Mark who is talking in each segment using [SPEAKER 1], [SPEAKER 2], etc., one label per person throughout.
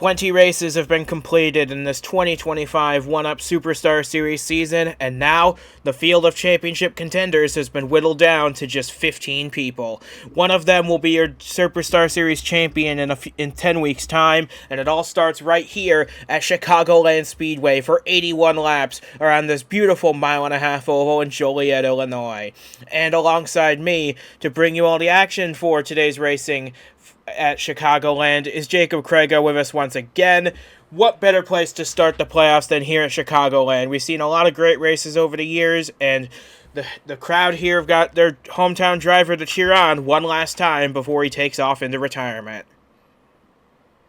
[SPEAKER 1] 20 races have been completed in this 2025 One-Up Superstar Series season, and now the field of championship contenders has been whittled down to just 15 people. One of them will be your Superstar Series champion in 10 weeks' time, and it all starts right here at Chicagoland Speedway for 81 laps around this beautiful mile-and-a-half oval in Joliet, Illinois. And alongside me, to bring you all the action for today's racing at Chicagoland, is Jacob Crago with us once again. What better place to start the playoffs than here at Chicagoland? We've seen a lot of great races over the years, and the crowd here have got their hometown driver to cheer on one last time before he takes off into retirement.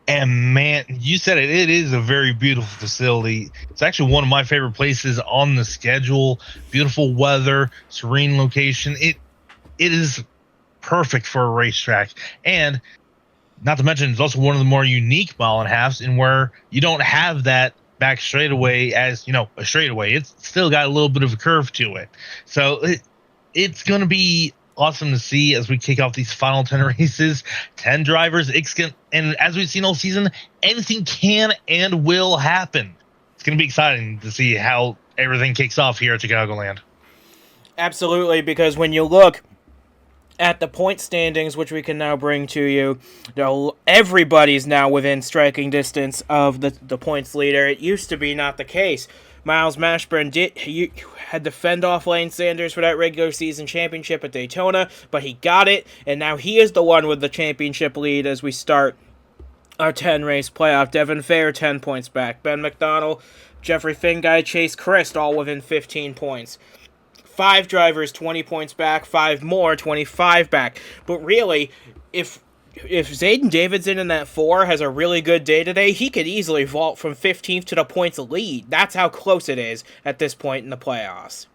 [SPEAKER 2] And man, you said it. It is a very beautiful facility. It's actually one of my favorite places on the schedule. Beautiful weather, serene location. It is perfect for a racetrack. And not to mention, it's also one of the more unique mile and a halves in where you don't have that back straightaway as, a straightaway. It's still got a little bit of a curve to it. So it's going to be awesome to see as we kick off these final 10 races. 10 drivers. And as we've seen all season, anything can and will happen. It's going to be exciting to see how everything kicks off here at Chicagoland.
[SPEAKER 1] Absolutely, because when you look at the point standings, which we can now bring to you, everybody's now within striking distance of the points leader. It used to be not the case. Miles Mashburn had to fend off Lane Sanders for that regular season championship at Daytona, but he got it, and now he is the one with the championship lead as we start our 10-race playoff. Devin Fair, 10 points back. Ben McDonald, Jeffrey Finguy, Chase Christ, all within 15 points. 5 drivers, 20 points back, 5 more, 25 back. But really, if Zayden Davidson in that 4 has a really good day today, he could easily vault from 15th to the points lead. That's how close it is at this point in the playoffs.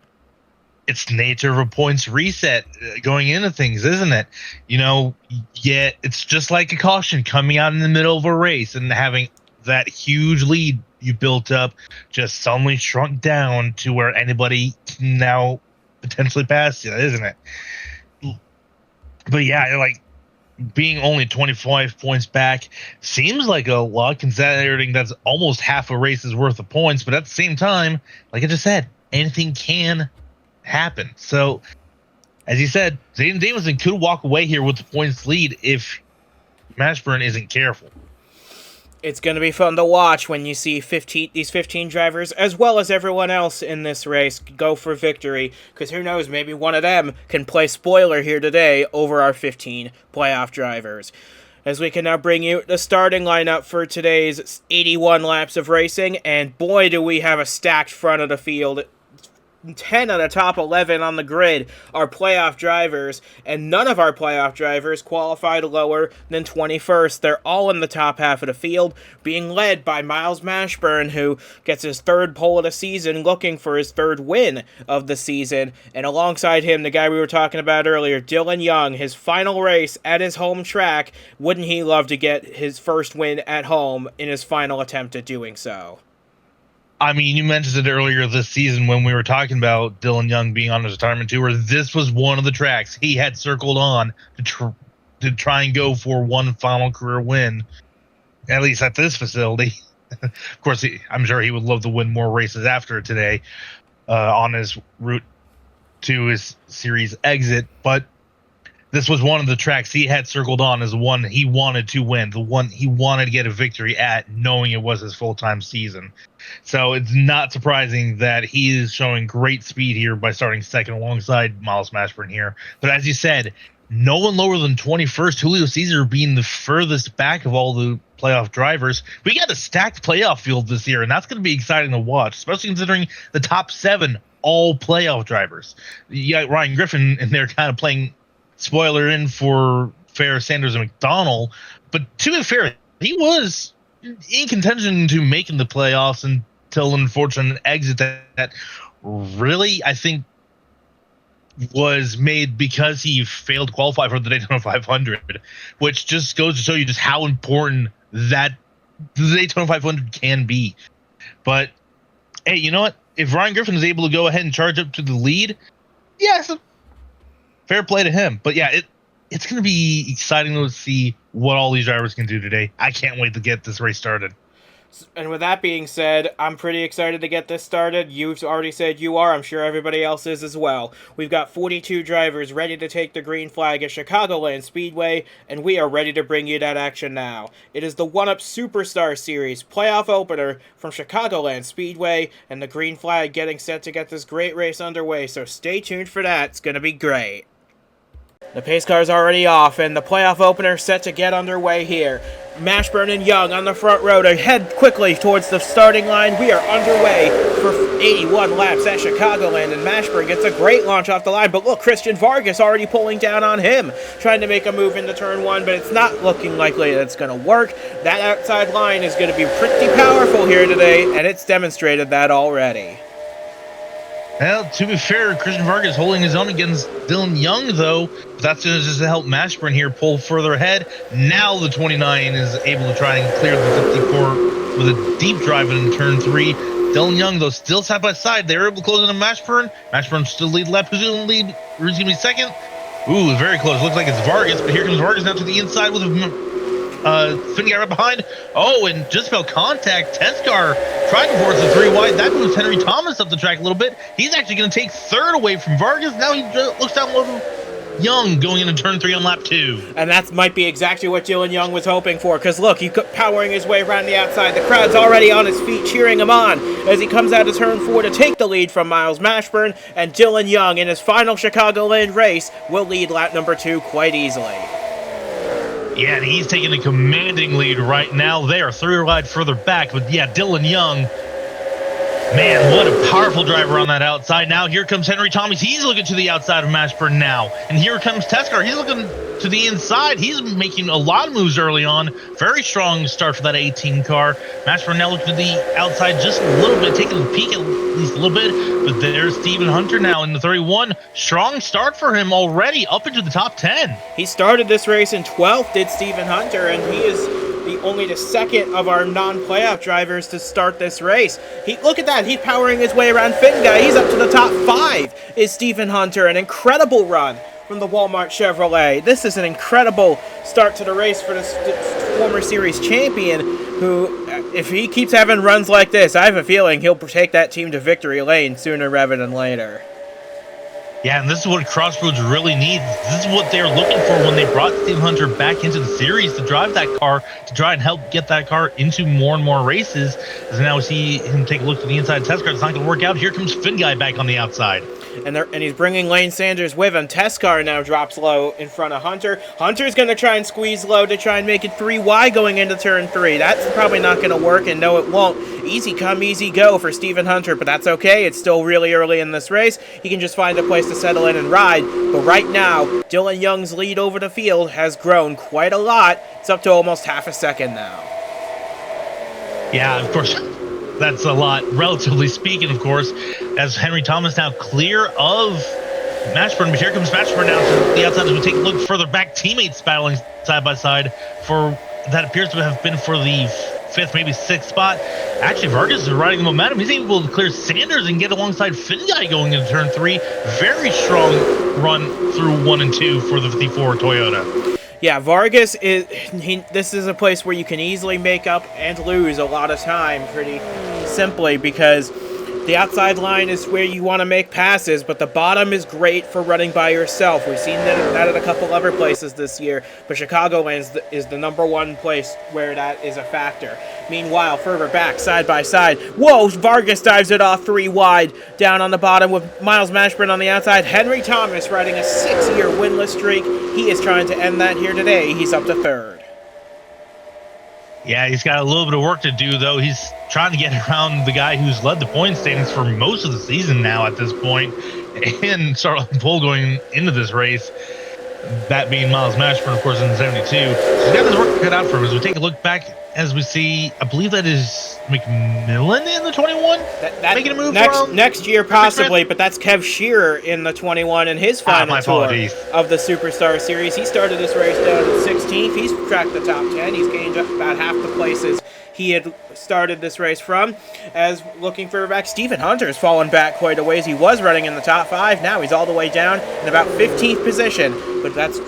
[SPEAKER 2] It's nature of a points reset going into things, isn't it? It's just like a caution coming out in the middle of a race and having that huge lead you built up just suddenly shrunk down to where anybody can now potentially pass you, isn't it? But yeah, like being only 25 points back seems like a lot considering that's almost half a race's worth of points. But at the same time, like I just said, anything can happen. So, as you said, Zayden Davidson could walk away here with the points lead if Mashburn isn't careful.
[SPEAKER 1] It's going to be fun to watch when you see these 15 drivers, as well as everyone else in this race, go for victory, because who knows, maybe one of them can play spoiler here today over our 15 playoff drivers. As we can now bring you the starting lineup for today's 81 laps of racing, and boy do we have a stacked front of the field. 10 of the top 11 on the grid are playoff drivers, and none of our playoff drivers qualified lower than 21st. They're all in the top half of the field, being led by Miles Mashburn, who gets his 3rd pole of the season, looking for his 3rd win of the season. And alongside him, the guy we were talking about earlier, Dylan Young, his final race at his home track. Wouldn't he love to get his first win at home in his final attempt at doing so?
[SPEAKER 2] I mean, you mentioned it earlier this season when we were talking about Dylan Young being on his retirement tour. This was one of the tracks he had circled on to try and go for one final career win, at least at this facility. Of course, I'm sure he would love to win more races after today on his route to his series exit. But this was one of the tracks he had circled on as the one he wanted to win, the one he wanted to get a victory at, knowing it was his full-time season. So it's not surprising that he is showing great speed here by starting second alongside Miles Mashburn here. But as you said, no one lower than 21st, Julio Cesar being the furthest back of all the playoff drivers. We got a stacked playoff field this year, and that's going to be exciting to watch, especially considering the top 7 all playoff drivers. You got Ryan Griffin in there kind of playing spoiler in for Fair, Sanders, and McDonald. But to be fair, he was in contention to making the playoffs until an unfortunate exit that really, I think, was made because he failed to qualify for the Daytona 500, which just goes to show you just how important that the Daytona 500 can be. But, hey, you know what? If Ryan Griffin is able to go ahead and charge up to the lead, yes, fair play to him. But, yeah, it's going to be exciting to see what all these drivers can do today. I can't wait to get this race started.
[SPEAKER 1] And with that being said, I'm pretty excited to get this started. You've already said you are. I'm sure everybody else is as well. We've got 42 drivers ready to take the green flag at Chicagoland Speedway, and we are ready to bring you that action now. It is the 1UP Superstar Series playoff opener from Chicagoland Speedway, and the green flag getting set to get this great race underway, so stay tuned for that. It's going to be great. The pace car is already off, and the playoff opener set to get underway here. Mashburn and Young on the front row to head quickly towards the starting line. We are underway for 81 laps at Chicagoland, and Mashburn gets a great launch off the line. But look, Christian Vargas already pulling down on him, trying to make a move into turn one, but it's not looking likely that it's going to work. That outside line is going to be pretty powerful here today, and it's demonstrated that already.
[SPEAKER 2] Well, to be fair, Christian Vargas holding his own against Dylan Young, though. That's going to just help Mashburn here pull further ahead. Now the 29 is able to try and clear the 54 with a deep drive in turn 3. Dylan Young, though, still side by side. They're able to close into Mashburn. Mashburn still lead left. Who's going to lead? Who's going to be second? Ooh, very close. Looks like it's Vargas, but here comes Vargas now to the inside with Finn guy right behind. Oh, and just about contact. Teskar trying to force the 3 wide. That moves Henry Thomas up the track a little bit. He's actually going to take third away from Vargas. Now he looks down low to Young going into turn 3 on lap 2.
[SPEAKER 1] And that might be exactly what Dylan Young was hoping for, because look, he's powering his way around the outside. The crowd's already on his feet cheering him on as he comes out of turn 4 to take the lead from Miles Mashburn, and Dylan Young in his final Chicagoland race will lead lap number 2 quite easily.
[SPEAKER 2] Yeah, and he's taking a commanding lead right now. They are 3 wide further back, but yeah, Dylan Young, man, what a powerful driver on that outside. Now here comes Henry Thomas. He's looking to the outside of Mashburn now. And here comes Teskar. He's looking to the inside. He's making a lot of moves early on. Very strong start for that 18 car. Mashburn now looking to the outside just a little bit, taking a peek at least a little bit. But there's Stephen Hunter now in the 31. Strong start for him already, up into the top 10.
[SPEAKER 1] He started this race in 12th, did Stephen Hunter, and he is only the second of our non-playoff drivers to start this race. Look at that. He's powering his way around Finn guy. He's up to the top 5 is Stephen Hunter. An incredible run from the Walmart Chevrolet. This is an incredible start to the race for this former series champion who, if he keeps having runs like this, I have a feeling he'll take that team to victory lane sooner rather than later.
[SPEAKER 2] Yeah, and this is what Crossroads really needs. This is what they're looking for when they brought Steve Hunter back into the series to drive that car, to try and help get that car into more and more races. As now we see him take a look to the inside test car. It's not going to work out. Here comes Finn guy back on the outside.
[SPEAKER 1] And he's bringing Lane Sanders with him. Teskar now drops low in front of Hunter. Hunter's going to try and squeeze low to try and make it 3 wide going into turn 3. That's probably not going to work, and no, it won't. Easy come, easy go for Stephen Hunter, but that's okay. It's still really early in this race. He can just find a place to settle in and ride. But right now, Dylan Young's lead over the field has grown quite a lot. It's up to almost half a second now.
[SPEAKER 2] Yeah, of course. That's a lot, relatively speaking, of course, as Henry Thomas now clear of Mashburn. But here comes Mashburn now to the outside as we take a look further back. Teammates battling side by side for that appears to have been for the 5th, maybe 6th spot. Actually, Vargas is riding the momentum. He's able to clear Sanders and get alongside Finn guy going into turn 3. Very strong run through 1 and 2 for the 54 Toyota.
[SPEAKER 1] Yeah, Vargas this is a place where you can easily make up and lose a lot of time pretty simply, because the outside line is where you want to make passes, but the bottom is great for running by yourself. We've seen that at a couple other places this year, but Chicagoland is the number 1 place where that is a factor. Meanwhile, further back, side by side, whoa, Vargas dives it off 3 wide, down on the bottom with Miles Mashburn on the outside. Henry Thomas riding a 6-year winless streak. He is trying to end that here today. He's up to 3rd.
[SPEAKER 2] Yeah, he's got a little bit of work to do, though. He's trying to get around the guy who's led the point standings for most of the season now at this point, and start on pole going into this race. That being Miles Mashburn, of course, in the 72. So he's got his work cut out for him. As we take a look back, as we see, I believe that is McMillan in the 21? Making a move
[SPEAKER 1] next year, possibly, but that's Kev Shearer in the 21 in his final tour of the Superstar Series. He started this race down at 16th. He's tracked the top 10. He's gained up about half the places he had started this race from. As looking further back, Stephen Hunter's fallen back quite a ways. He was running in the top 5. Now he's all the way down in about 15th position. But that's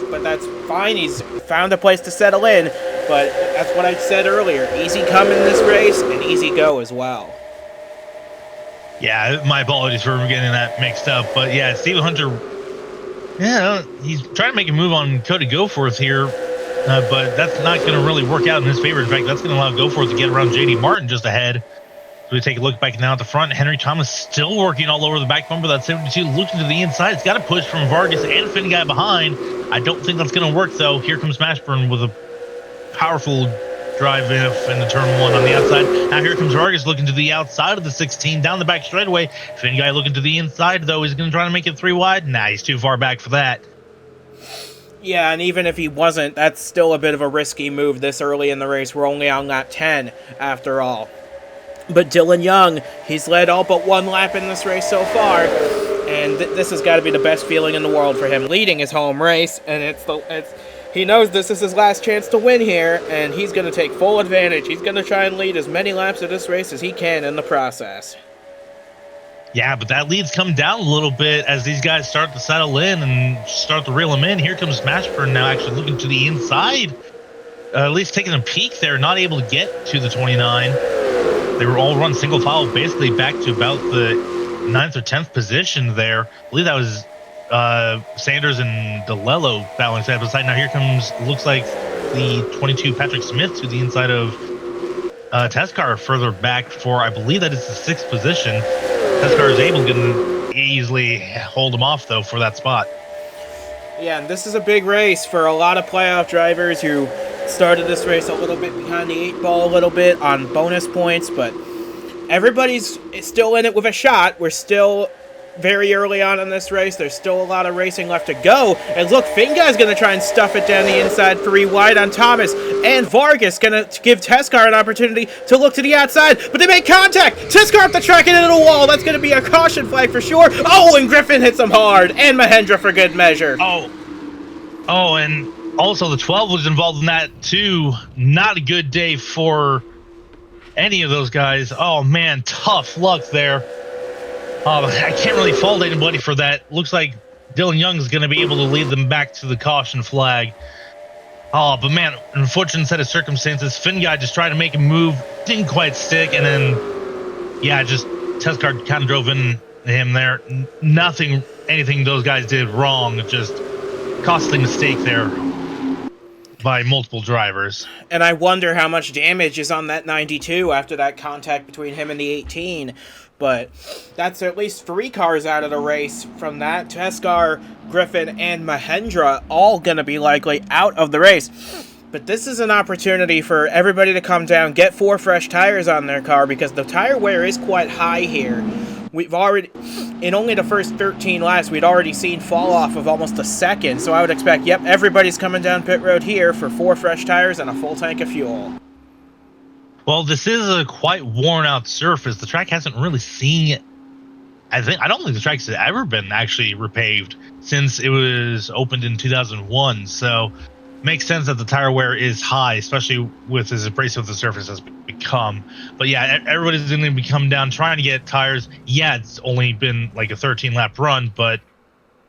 [SPEAKER 1] fine. He's found a place to settle in. But that's what I said earlier. Easy come in this race and easy go as well.
[SPEAKER 2] Yeah, my apologies for getting that mixed up. But yeah, Stephen Hunter, yeah, he's trying to make a move on Cody Goforth here. But that's not going to really work out in his favor. In fact, that's going to allow Goforth to get around J.D. Martin just ahead. So we take a look back now at the front. Henry Thomas still working all over the back bumper. That 72 looking to the inside. It's got a push from Vargas and Finn Guy behind. I don't think that's going to work, though. Here comes Mashburn with a powerful drive in the turn 1 on the outside. Now here comes Vargas looking to the outside of the 16 down the back straightaway. Finn Guy looking to the inside, though. He's going to try to make it 3 wide. Nah, he's too far back for that.
[SPEAKER 1] Yeah, and even if he wasn't, that's still a bit of a risky move this early in the race. We're only on lap 10, after all. But Dylan Young, he's led all but 1 lap in this race so far, and this has got to be the best feeling in the world for him, leading his home race, and he knows this is his last chance to win here, and he's going to take full advantage. He's going to try and lead as many laps of this race as he can in the process.
[SPEAKER 2] Yeah, but that lead's come down a little bit as these guys start to settle in and start to reel them in. Here comes Mashburn now actually looking to the inside, at least taking a peek there, not able to get to the 29. They were all run single file basically back to about the 9th or 10th position there. I believe that was Sanders and DeLello battling side by side. Now here comes, looks like the 22 Patrick Smith to the inside of Teskar further back for, I believe that is the 6th position. Teskar is able to easily hold him off, though, for that spot.
[SPEAKER 1] Yeah, and this is a big race for a lot of playoff drivers who started this race a little bit behind the 8 ball a little bit on bonus points, but everybody's still in it with a shot. We're still very early on in this race. There's still a lot of racing left to go. And look, Finguy's going to try and stuff it down the inside 3 wide on Thomas. And Vargas going to give Teskar an opportunity to look to the outside. But they make contact. Teskar up the track and into the wall. That's going to be a caution flag for sure. Oh, and Griffin hits him hard. And Mahendra for good measure.
[SPEAKER 2] Oh, and also the 12 was involved in that too. Not a good day for any of those guys. Oh, man, tough luck there. I can't really fault anybody for that. Looks like Dylan Young's going to be able to lead them back to the caution flag. Oh, but man, unfortunate set of circumstances. Finn Guy just tried to make a move, didn't quite stick, and then, yeah, just Teskar kind of drove in him there. Anything those guys did wrong, just costly mistake there by multiple drivers.
[SPEAKER 1] And I wonder how much damage is on that 92 after that contact between him and the 18. But that's at least 3 cars out of the race from that. Teskar, Griffin, and Mahendra all going to be likely out of the race. But this is an opportunity for everybody to come down, get 4 fresh tires on their car, because the tire wear is quite high here. We've already, in only the first 13 laps, we'd already seen fall off of almost a second. So I would expect, yep, everybody's coming down pit road here for 4 fresh tires and a full tank of fuel.
[SPEAKER 2] Well, this is a quite worn out surface. The track hasn't really seen it. I don't think the track's ever been actually repaved since it was opened in 2001. So makes sense that the tire wear is high, especially with as abrasive the surface has become. But yeah, everybody's going to be coming down trying to get tires. Yeah, it's only been like a 13-lap run, but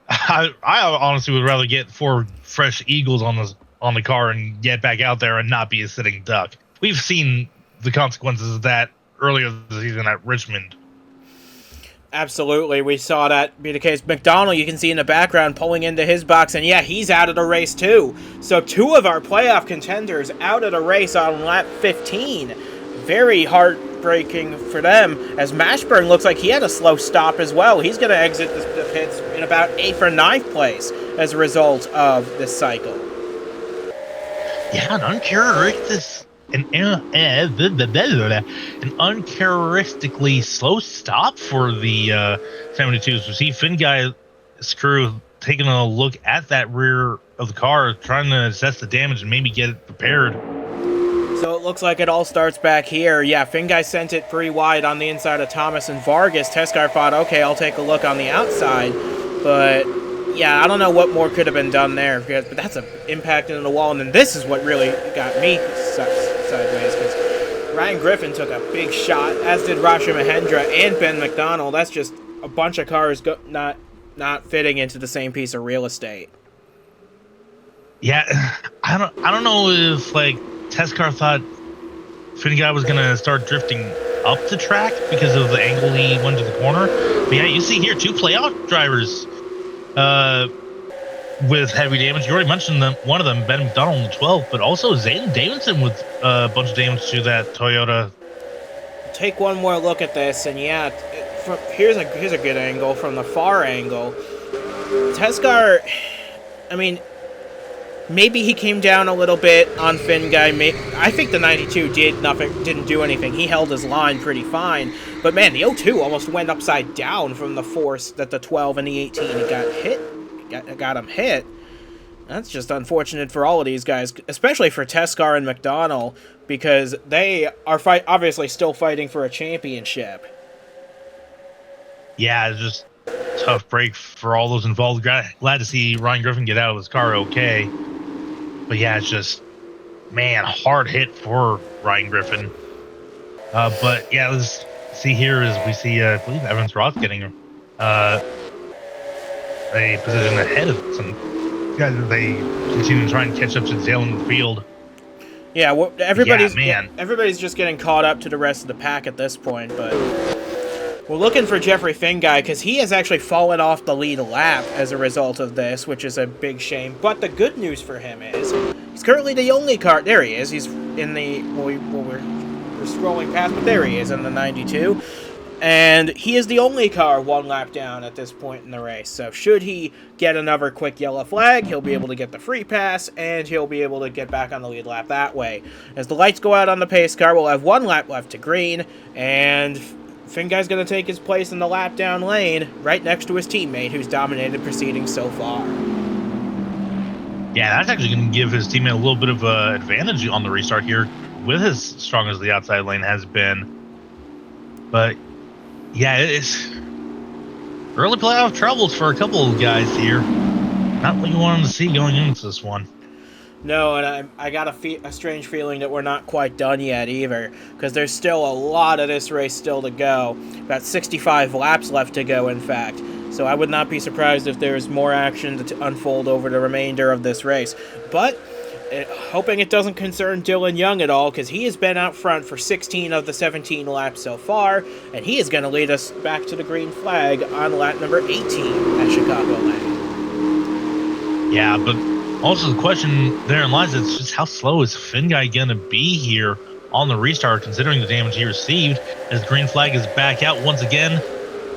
[SPEAKER 2] I honestly would rather get 4 fresh Eagles on the car and get back out there and not be a sitting duck. We've seen the consequences of that earlier this season at Richmond.
[SPEAKER 1] Absolutely, we saw that be the case. McDonald, you can see in the background, pulling into his box, and yeah, he's out of the race too. So 2 of our playoff contenders out of the race on lap 15. Very heartbreaking for them, as Mashburn looks like he had a slow stop as well. He's going to exit the pits in about 8th or 9th place as a result of this cycle.
[SPEAKER 2] Yeah, an uncharacteristically slow stop for the 72s. We see Finn Guy's crew taking a look at that rear of the car, trying to assess the damage and maybe get it prepared.
[SPEAKER 1] So it looks like it all starts back here. Yeah, Finn Guy sent it 3 wide on the inside of Thomas and Vargas. Teskar thought, okay, I'll take a look on the outside. But yeah, I don't know what more could have been done there, but that's an impact into the wall. And then this is what really got me sideways, because Ryan Griffin took a big shot, as did Rasha Mahendra and Ben McDonald. That's just a bunch of cars not fitting into the same piece of real estate.
[SPEAKER 2] Yeah, I don't know if like test car thought Finn Guy was gonna start drifting up the track because of the angle he went to the corner. But yeah, you see here 2 playoff drivers with heavy damage. You already mentioned them. One of them, Ben McDonald, in the 12th, but also Zayden Davidson with a bunch of damage to that Toyota.
[SPEAKER 1] Take one more look at this, and yeah, here's a good angle from the far angle. Teskar, I mean, maybe he came down a little bit on Finn Guy. I think the 92 didn't do anything. He held his line pretty fine. But man, the 02 almost went upside down from the force that the 12 and the 18 got him hit. That's just unfortunate for all of these guys, especially for Teskar and McDonald, because they are obviously still fighting for a championship.
[SPEAKER 2] Yeah, it's just tough break for all those involved. Glad to see Ryan Griffin get out of his car okay. But yeah, it's just, man, hard hit for Ryan Griffin. But yeah, let's see here as we see, I believe Evans Roth getting a position ahead of some guys as they continue to try and catch up to the tail end of the field.
[SPEAKER 1] Yeah, well, everybody's just getting caught up to the rest of the pack at this point, but we're looking for Jeffrey Finguy because he has actually fallen off the lead lap as a result of this, which is a big shame. But the good news for him is he's currently the only car. There he is. He's in the we're scrolling past, but there he is in the 92, and he is the only car 1 lap down at this point in the race. So should he get another quick yellow flag, he'll be able to get the free pass, and he'll be able to get back on the lead lap that way. As the lights go out on the pace car, we'll have 1 lap left to green, and Finguy's going to take his place in the lap down lane right next to his teammate who's dominated proceedings so far.
[SPEAKER 2] Yeah, that's actually going to give his teammate a little bit of an advantage on the restart here with as strong as the outside lane has been. But yeah, it's early playoff troubles for a couple of guys here. Not what you wanted to see going into this one.
[SPEAKER 1] No, and I got a strange feeling that we're not quite done yet either, because there's still a lot of this race still to go. About 65 laps left to go, in fact. So I would not be surprised if there's more action to unfold over the remainder of this race. But hoping it doesn't concern Dylan Young at all, because he has been out front for 16 of the 17 laps so far, and he is going to lead us back to the green flag on lap number 18 at Chicagoland.
[SPEAKER 2] Yeah, but also the question therein lies, it's just how slow is Finguy going to be here on the restart, considering the damage he received, as the green flag is back out once again.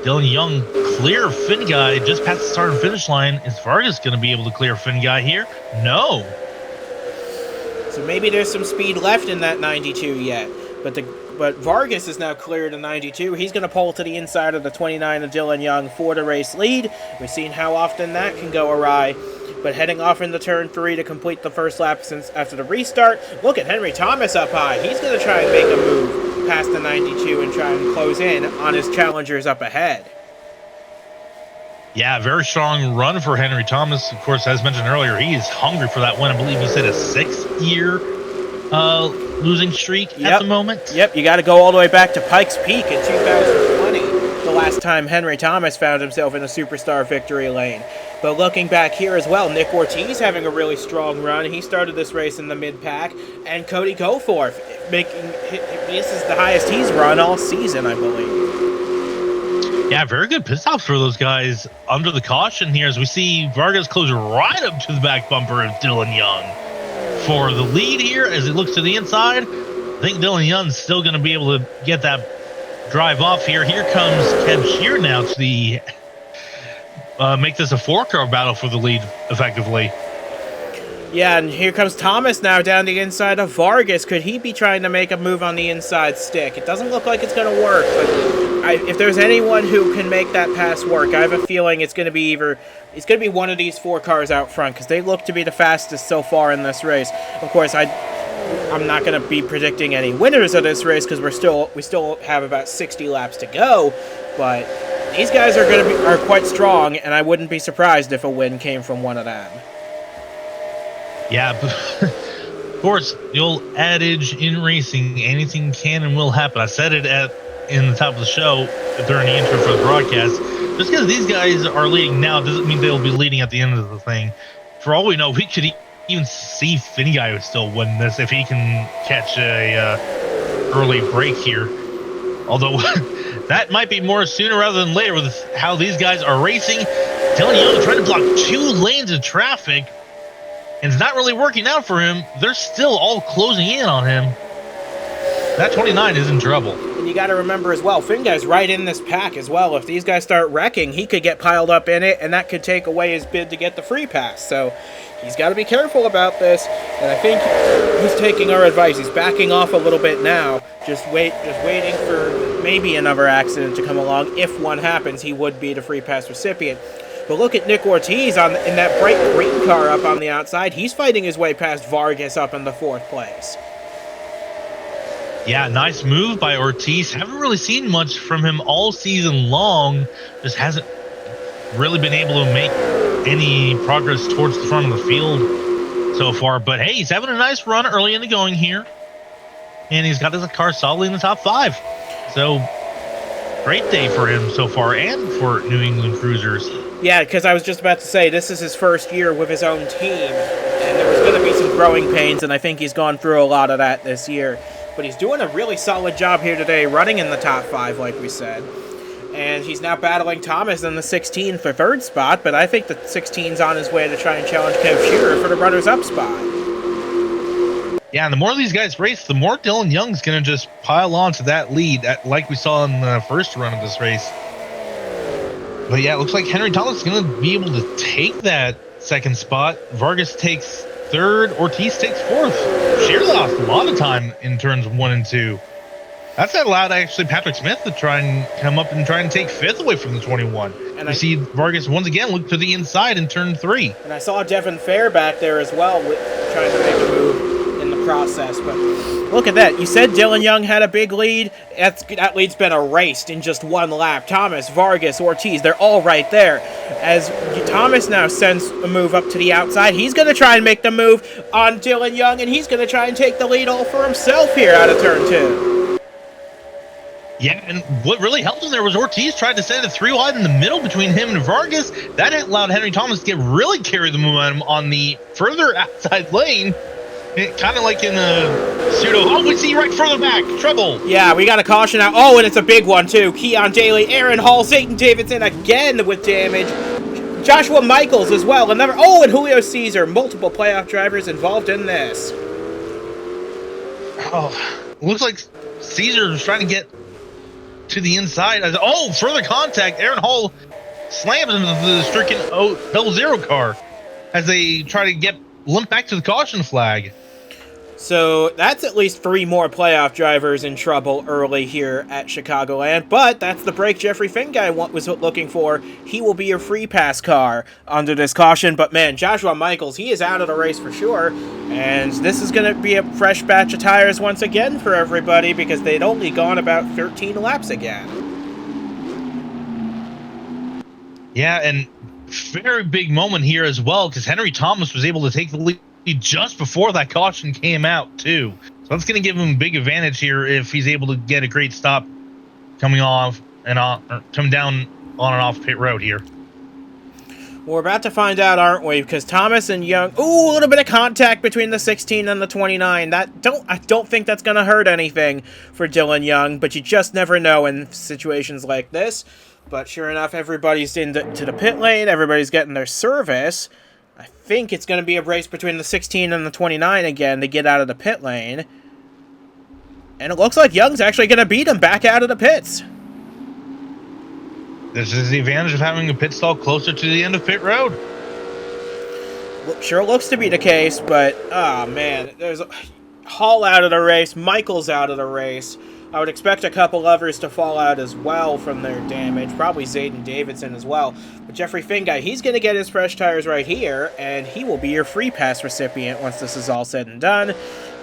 [SPEAKER 2] Dylan Young clear Finguy just past the start and finish line. Is Vargas going to be able to clear Finguy here? No.
[SPEAKER 1] So maybe there's some speed left in that 92 yet, but Vargas is now cleared in 92. He's going to pull to the inside of the 29 of Dylan Young for the race lead. We've seen how often that can go awry. But heading off into turn 3 to complete the first lap since after the restart. Look at Henry Thomas up high. He's going to try and make a move past the 92 and try and close in on his challengers up ahead.
[SPEAKER 2] Yeah, very strong run for Henry Thomas. Of course, as mentioned earlier, he is hungry for that win. I believe he said a 6-year losing streak at the moment.
[SPEAKER 1] Yep, you got to go all the way back to Pikes Peak in 2020, the last time Henry Thomas found himself in a superstar victory lane. But looking back here as well, Nick Ortiz having a really strong run. He started this race in the mid-pack. And Cody Goforth, this is the highest he's run all season, I believe.
[SPEAKER 2] Yeah, very good pit stops for those guys under the caution here, as we see Vargas close right up to the back bumper of Dylan Young for the lead here. As it looks to the inside, I think Dylan Young's still going to be able to get that drive off here. Here comes Kev Shear now to the make this a 4-car battle for the lead, effectively.
[SPEAKER 1] Yeah, and here comes Thomas now down the inside of Vargas. Could he be trying to make a move on the inside stick? It doesn't look like it's going to work, but if there's anyone who can make that pass work, I have a feeling it's going to be one of these 4 cars out front, because they look to be the fastest so far in this race. Of course, I'm not going to be predicting any winners of this race, because we still have about 60 laps to go, but these guys are quite strong, and I wouldn't be surprised if a win came from one of them.
[SPEAKER 2] Yeah, Of course, the old adage in racing, anything can and will happen. I said it in the top of the show during the intro for the broadcast. Just because these guys are leading now doesn't mean they'll be leading at the end of the thing. For all we know, we could even see Finneguy still win this if he can catch a early break here. Although that might be more sooner rather than later with how these guys are racing. Dylan Young trying to block 2 lanes of traffic, and it's not really working out for him. They're still all closing in on him. That 29 is in trouble.
[SPEAKER 1] And you got to remember as well, Finguy's right in this pack as well. If these guys start wrecking, he could get piled up in it, and that could take away his bid to get the free pass. So he's got to be careful about this, and I think he's taking our advice. He's backing off a little bit now, just waiting for maybe another accident to come along. If one happens, he would be the free pass recipient. But look at Nick Ortiz in that bright green car up on the outside. He's fighting his way past Vargas up in the 4th place.
[SPEAKER 2] Yeah, nice move by Ortiz. Haven't really seen much from him all season long. Just hasn't really been able to make any progress towards the front of the field so far. But hey, he's having a nice run early in the going here. And he's got his car solidly in the top 5. So, great day for him so far and for New England Cruisers.
[SPEAKER 1] Yeah, because I was just about to say, this is his first year with his own team. And there was going to be some growing pains, and I think he's gone through a lot of that this year. But he's doing a really solid job here today, running in the top 5, like we said. And he's now battling Thomas in the 16 for 3rd spot, but I think the 16's on his way to try and challenge Kev Shearer for the runners-up spot.
[SPEAKER 2] Yeah, and the more these guys race, the more Dylan Young's going to just pile on to that lead, like we saw in the first run of this race. But yeah, it looks like Henry Thomas is going to be able to take that 2nd spot. Vargas takes 3rd, Ortiz takes 4th. Shearer lost a lot of time in turns 1 and 2. That's allowed actually Patrick Smith to try and come up and try and take 5th away from the 21. And I see Vargas once again look to the inside in turn 3.
[SPEAKER 1] And I saw Devin Fair back there as well, trying to make a move in the process. But look at that. You said Dylan Young had a big lead. That lead's been erased in just 1 lap. Thomas, Vargas, Ortiz, they're all right there. As Thomas now sends a move up to the outside, he's going to try and make the move on Dylan Young, and he's going to try and take the lead all for himself here out of turn 2.
[SPEAKER 2] Yeah, and what really helped him there was Ortiz tried to send it 3 wide in the middle between him and Vargas. That allowed Henry Thomas to really carry the momentum on the further outside lane. Kind of like in a pseudo. Oh, we see right further back. Trouble.
[SPEAKER 1] Yeah, we got a caution out. Oh, and it's a big one, too. Keon Daly, Aaron Hall, Zayton Davidson again with damage. Joshua Michaels as well. And Julio Caesar. Multiple playoff drivers involved in this.
[SPEAKER 2] Oh, looks like Caesar was trying to get to the inside. Oh, further contact. Aaron Hall slams into the stricken Double Zero car as they try to get limp back to the caution flag.
[SPEAKER 1] So that's at least 3 more playoff drivers in trouble early here at Chicagoland, but that's the break Jeffrey Finguy was looking for. He will be your free pass car under this caution, but man, Joshua Michaels, he is out of the race for sure, and this is going to be a fresh batch of tires once again for everybody because they'd only gone about 13 laps again. Yeah,
[SPEAKER 2] and very big moment here as well because Henry Thomas was able to take the lead just before that caution came out too. So that's going to give him a big advantage here if he's able to get a great stop coming off and on, or coming down on and off pit road here.
[SPEAKER 1] We're about to find out, aren't we? Because Thomas and Young, a little bit of contact between the 16 and the 29. I don't think that's going to hurt anything for Dylan Young, but you just never know in situations like this. But sure enough, everybody's into the pit lane. Everybody's getting their service. I think it's going to be a race between the 16 and the 29 again to get out of the pit lane. And it looks like Young's actually going to beat him back out of the pits.
[SPEAKER 2] This is the advantage of having a pit stall closer to the end of pit road.
[SPEAKER 1] Sure looks to be the case, but, oh man, there's Hall out of the race, Michaels out of the race. I would expect a couple others to fall out as well from their damage. Probably Zayden Davidson as well. But Jeffrey Finguy, he's going to get his fresh tires right here, and he will be your free pass recipient once this is all said and done.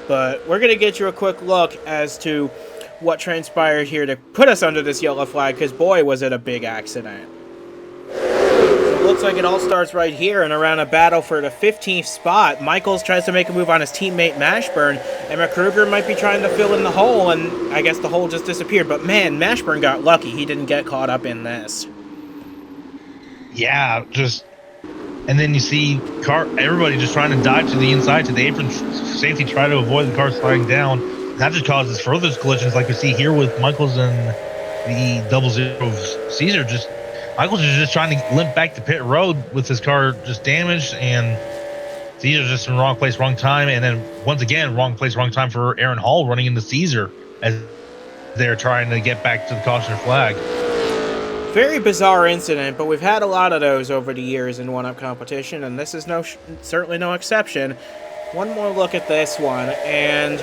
[SPEAKER 1] But we're going to get you a quick look as to what transpired here to put us under this yellow flag, because boy, was it a big accident. So looks like it all starts right here and around a battle for the 15th spot. Michaels tries to make a move on his teammate Mashburn, and McCruger might be trying to fill in the hole, and I guess the hole just disappeared. But man, Mashburn got lucky. He didn't get caught up in this.
[SPEAKER 2] Yeah, and then you see everybody just trying to dive to the inside to the apron safety, try to avoid the car sliding down. That just causes further collisions like we see here with Michaels and the 00 Caesar. Michaels is just trying to limp back to pit road with his car just damaged, and Caesar's just in the wrong place, wrong time. And then once again, wrong place, wrong time for Aaron Hall running into Caesar as they're trying to get back to the caution flag.
[SPEAKER 1] Very bizarre incident, but we've had a lot of those over the years in one-up competition, and this is certainly no exception. One more look at this one, and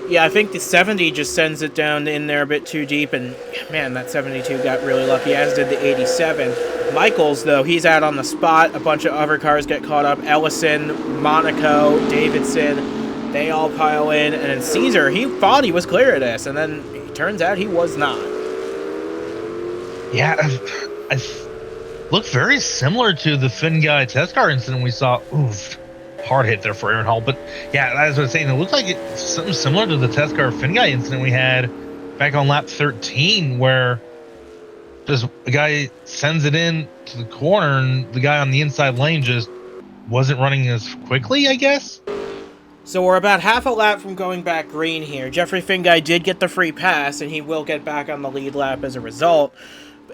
[SPEAKER 1] yeah, I think the 70 just sends it down in there a bit too deep, and man, that 72 got really lucky, as did the 87. Michaels, though, he's out on the spot. A bunch of other cars get caught up. Ellison, Monaco, Davidson, they all pile in, and then Caesar, he thought he was clear of this, and then it turns out he was not.
[SPEAKER 2] Yeah, I look very similar to the Finn Guy test car incident we saw. Oof, hard hit there for Aaron Hall. But yeah, as I was saying, it looks like it's something similar to the test car Finn Guy incident we had back on lap 13, where just a guy sends it in to the corner and the guy on the inside lane just wasn't running as quickly, I guess.
[SPEAKER 1] So we're about half a lap from going back green here. Jeffrey Finguy did get the free pass, and he will get back on the lead lap as a result.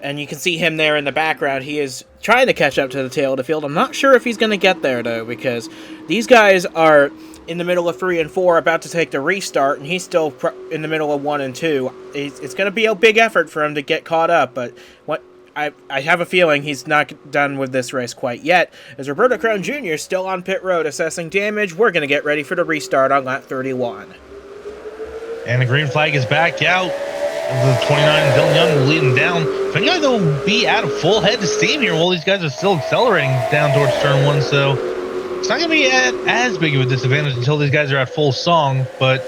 [SPEAKER 1] And you can see him there in the background. He is trying to catch up to the tail of the field. I'm not sure if he's going to get there, though, because these guys are in the middle of 3 and 4, about to take the restart, and he's still in the middle of 1 and 2. It's going to be a big effort for him to get caught up, but I have a feeling he's not done with this race quite yet. As Roberto Crown Jr. is still on pit road assessing damage, we're going to get ready for the restart on lap 31.
[SPEAKER 2] And the green flag is back out. The 29, Dylan Young will lead him down. Finguy, though, will be at a full head of steam here while these guys are still accelerating down towards turn 1, so it's not going to be as big of a disadvantage until these guys are at full song. But,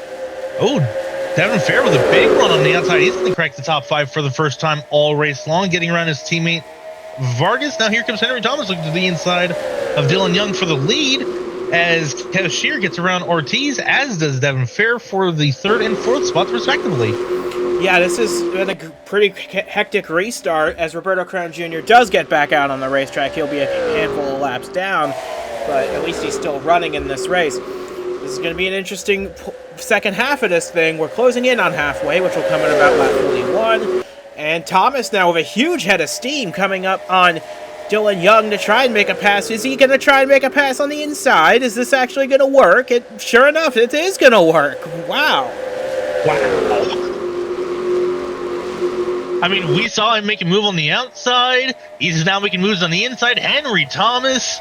[SPEAKER 2] Devin Fair with a big run on the outside. He's going to crack the top 5 for the first time all race long, getting around his teammate Vargas. Now here comes Henry Thomas looking to the inside of Dylan Young for the lead as Kev Shear gets around Ortiz, as does Devin Fair for the 3rd and 4th spots respectively.
[SPEAKER 1] Yeah, this has been a pretty hectic restart as Roberto Crown Jr. does get back out on the racetrack. He'll be a handful of laps down, but at least he's still running in this race. This is going to be an interesting second half of this thing. We're closing in on halfway, which will come in about lap 41. And Thomas now with a huge head of steam coming up on Dylan Young to try and make a pass. Is he going to try and make a pass on the inside? Is this actually going to work? Sure enough, it is going to work. Wow.
[SPEAKER 2] I mean, we saw him make a move on the outside. He's now making moves on the inside. Henry Thomas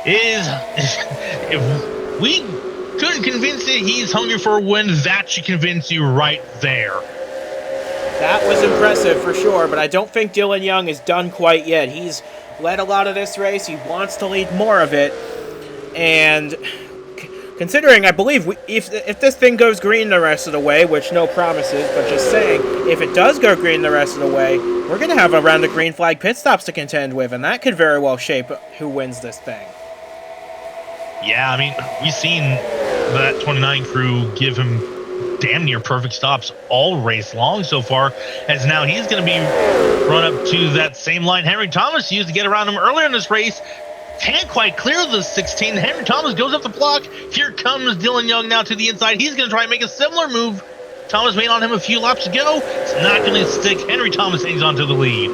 [SPEAKER 2] is... If we couldn't convince you he's hungry for a win, that should convince you right there.
[SPEAKER 1] That was impressive for sure, but I don't think Dylan Young is done quite yet. He's led a lot of this race. He wants to lead more of it. And considering, I believe, if this thing goes green the rest of the way, which no promises, but just saying, if it does go green the rest of the way, we're going to have a round of green flag pit stops to contend with, and that could very well shape who wins this thing.
[SPEAKER 2] Yeah, I mean, we've seen that 29 crew give him damn near perfect stops all race long so far, as now he's going to be run up to that same line Henry Thomas used to get around him earlier in this race. Can't quite clear the 16. Henry Thomas goes up the block. Here comes Dylan Young now to the inside. He's going to try and make a similar move Thomas made on him a few laps ago. It's not going to stick. Henry Thomas hangs on to the lead.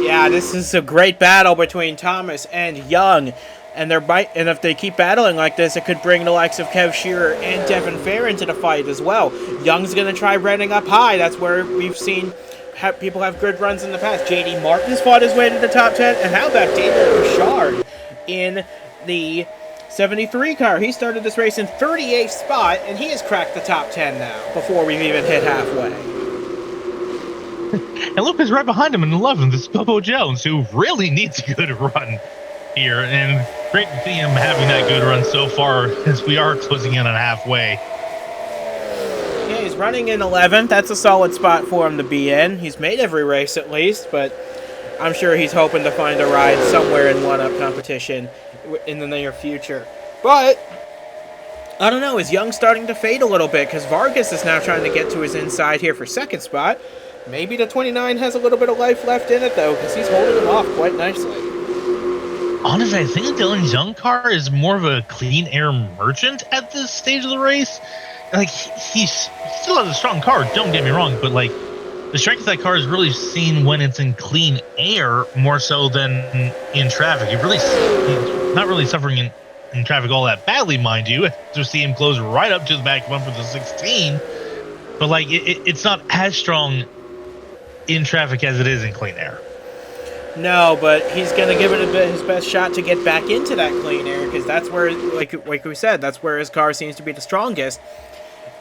[SPEAKER 1] Yeah, this is a great battle between Thomas and Young. And if they keep battling like this, it could bring the likes of Kev Shearer and Devin Fair into the fight as well. Young's going to try running up high. That's where we've seen people have good runs in the past. J.D. Martin's fought his way to the top 10. And how about Daniel Bouchard in the 73 car? He started this race in 38th spot, and he has cracked the top 10 now before we've even hit halfway.
[SPEAKER 2] And look who's right behind him in 11th. It's Bobo Jones, who really needs a good run here. And great to see him having that good run so far as we are closing in on halfway.
[SPEAKER 1] Yeah, he's running in 11th. That's a solid spot for him to be in. He's made every race at least, but I'm sure he's hoping to find a ride somewhere in one-up competition in the near future. But I don't know, is Young starting to fade a little bit? Because Vargas is now trying to get to his inside here for second spot. Maybe the 29 has a little bit of life left in it, though, because he's holding him off quite nicely.
[SPEAKER 2] Honestly, I think Dylan's Young car is more of a clean air merchant at this stage of the race. Like, he still has a strong car, don't get me wrong, but, like, the strength of that car is really seen when it's in clean air more so than in traffic. He's not really suffering in traffic all that badly, mind you. To see him close right up to the back bumper of the 16, but like it's not as strong in traffic as it is in clean air.
[SPEAKER 1] No, but he's going to give it his best shot to get back into that clean air, because that's where, like we said, that's where his car seems to be the strongest.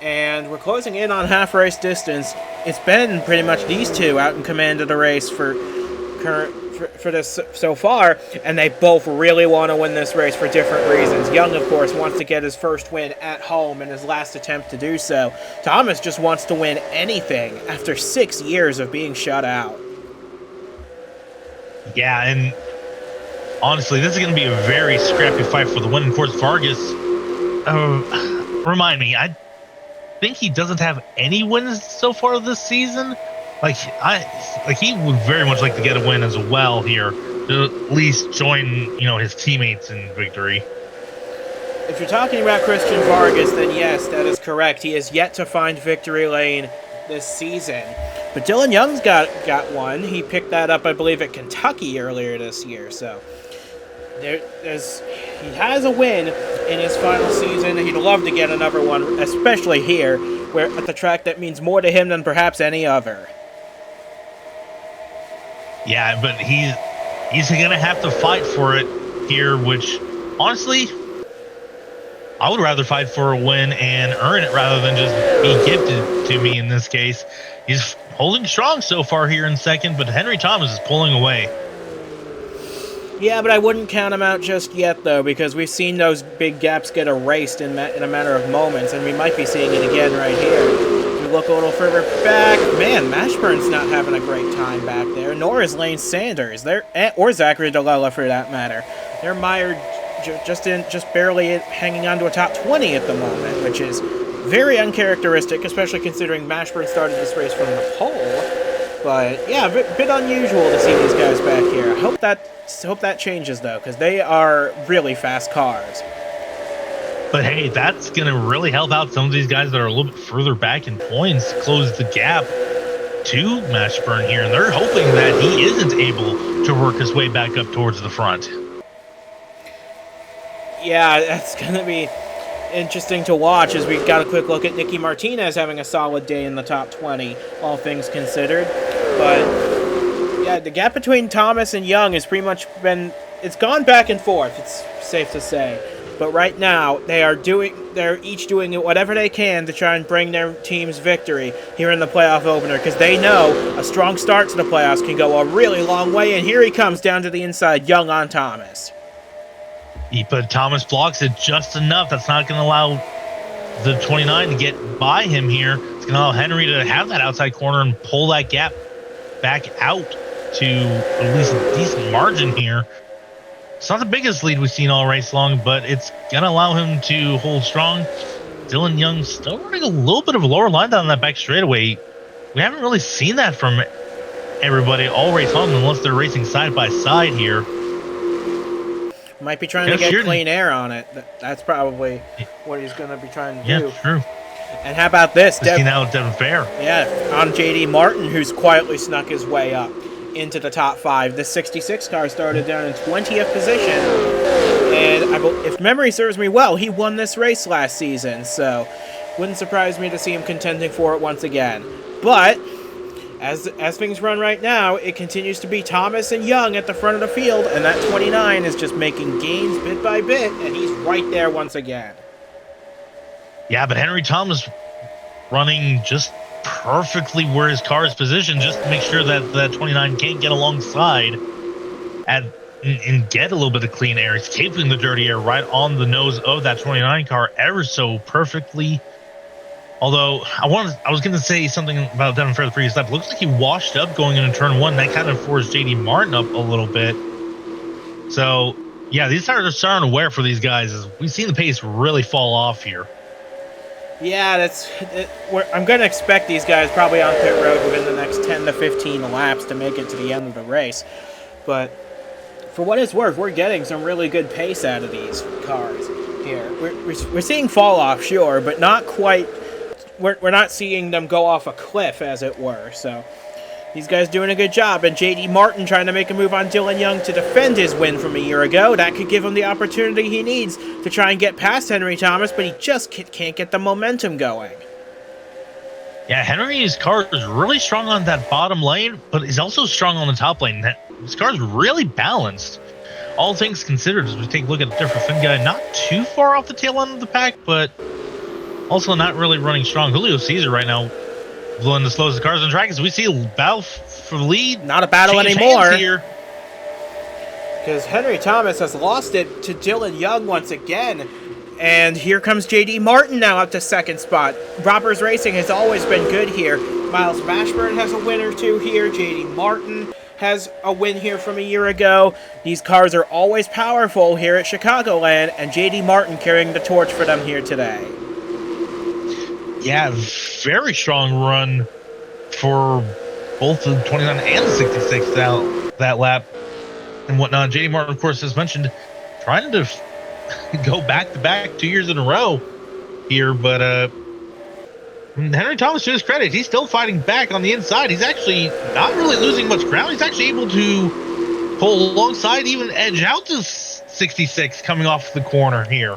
[SPEAKER 1] And we're closing in on half race distance. It's been pretty much these two out in command of the race for this so far, and they both really want to win this race for different reasons. Young, of course, wants to get his first win at home in his last attempt to do so. Thomas just wants to win anything after 6 years of being shut out.
[SPEAKER 2] Yeah, and honestly, this is going to be a very scrappy fight for the win. Of course, Vargas, remind me, I think he doesn't have any wins so far this season. He would very much like to get a win as well here, to at least join, his teammates in victory.
[SPEAKER 1] If you're talking about Christian Vargas, then yes, that is correct. He is yet to find victory lane this season. But Dylan Young's got one. He picked that up, I believe, at Kentucky earlier this year. So he has a win in his final season. He'd love to get another one, especially here, where at the track that means more to him than perhaps any other.
[SPEAKER 2] Yeah, but he's going to have to fight for it here, which, honestly, I would rather fight for a win and earn it rather than just be gifted to me in this case. He's holding strong so far here in second, but Henry Thomas is pulling away.
[SPEAKER 1] Yeah, but I wouldn't count him out just yet, though, because we've seen those big gaps get erased in a matter of moments, and we might be seeing it again right here. Look a little further back. Man, Mashburn's not having a great time back there, nor is Lane Sanders, or Zachary DeLella for that matter. They're mired just barely hanging on to a top 20 at the moment, which is very uncharacteristic, especially considering Mashburn started this race from the pole. But yeah, a bit unusual to see these guys back here. I hope that changes though, because they are really fast cars.
[SPEAKER 2] But hey, that's going to really help out some of these guys that are a little bit further back in points, close the gap to Mashburn here. And they're hoping that he isn't able to work his way back up towards the front.
[SPEAKER 1] Yeah, that's going to be interesting to watch as we've got a quick look at Nicky Martinez having a solid day in the top 20, all things considered. But yeah, the gap between Thomas and Young has pretty much it's gone back and forth, it's safe to say. But right now, they're each doing whatever they can to try and bring their team's victory here in the playoff opener, because they know a strong start to the playoffs can go a really long way, and here he comes down to the inside, Young on Thomas.
[SPEAKER 2] But Thomas blocks it just enough. That's not going to allow the 29 to get by him here. It's going to allow Henry to have that outside corner and pull that gap back out to at least a decent margin here. It's not the biggest lead we've seen all race long, but it's going to allow him to hold strong. Dylan Young still running a little bit of a lower line down that back straightaway. We haven't really seen that from everybody all race long unless they're racing side by side here.
[SPEAKER 1] Might be trying to get clean air on it. That's probably what he's going to be trying to do.
[SPEAKER 2] Yeah, true.
[SPEAKER 1] And how about this?
[SPEAKER 2] Devin Fair.
[SPEAKER 1] Yeah, on J.D. Martin, who's quietly snuck his way up into the top 5. The 66 car started down in 20th position, and if memory serves me well, he won this race last season, so wouldn't surprise me to see him contending for it once again. But as things run right now, it continues to be Thomas and Young at the front of the field, and that 29 is just making gains bit by bit, and he's right there once again.
[SPEAKER 2] Yeah, but Henry Thomas running just perfectly where his car is positioned, just to make sure that that 29 can't get alongside and get a little bit of clean air. He's keeping the dirty air right on the nose of that 29 car ever so perfectly. Although I was going to say something about Devin for the previous lap. Looks like he washed up going into turn one. That kind of forced JD Martin up a little bit. So yeah, these tires are starting to wear for these guys. As we've seen the pace really fall off here.
[SPEAKER 1] Yeah, I'm going to expect these guys probably on pit road within the next 10 to 15 laps to make it to the end of the race. But for what it's worth, we're getting some really good pace out of these cars here. We're seeing fall off, sure, but not quite. We're not seeing them go off a cliff, as it were. So these guys doing a good job. And J.D. Martin trying to make a move on Dylan Young to defend his win from a year ago. That could give him the opportunity he needs to try and get past Henry Thomas, but he just can't get the momentum going.
[SPEAKER 2] Yeah, Henry's car is really strong on that bottom lane, but he's also strong on the top lane. His car is really balanced. All things considered, as we take a look at the different fin guy, not too far off the tail end of the pack, but also not really running strong. Julio Caesar right now blowing the slowest cars on the track as we see a battle for the lead.
[SPEAKER 1] Not a battle anymore. Because Henry Thomas has lost it to Dylan Young once again. And here comes J.D. Martin now up to second spot. Robbers Racing has always been good here. Miles Mashburn has a win or two here. J.D. Martin has a win here from a year ago. These cars are always powerful here at Chicagoland, and J.D. Martin carrying the torch for them here today.
[SPEAKER 2] Yeah, very strong run for both the 29 and the 66 that lap and whatnot. J.D. Martin, of course, as mentioned, trying to go back-to-back 2 years in a row here, but Henry Thomas, to his credit, he's still fighting back on the inside. He's actually not really losing much ground. He's actually able to pull alongside, even edge out to 66 coming off the corner here.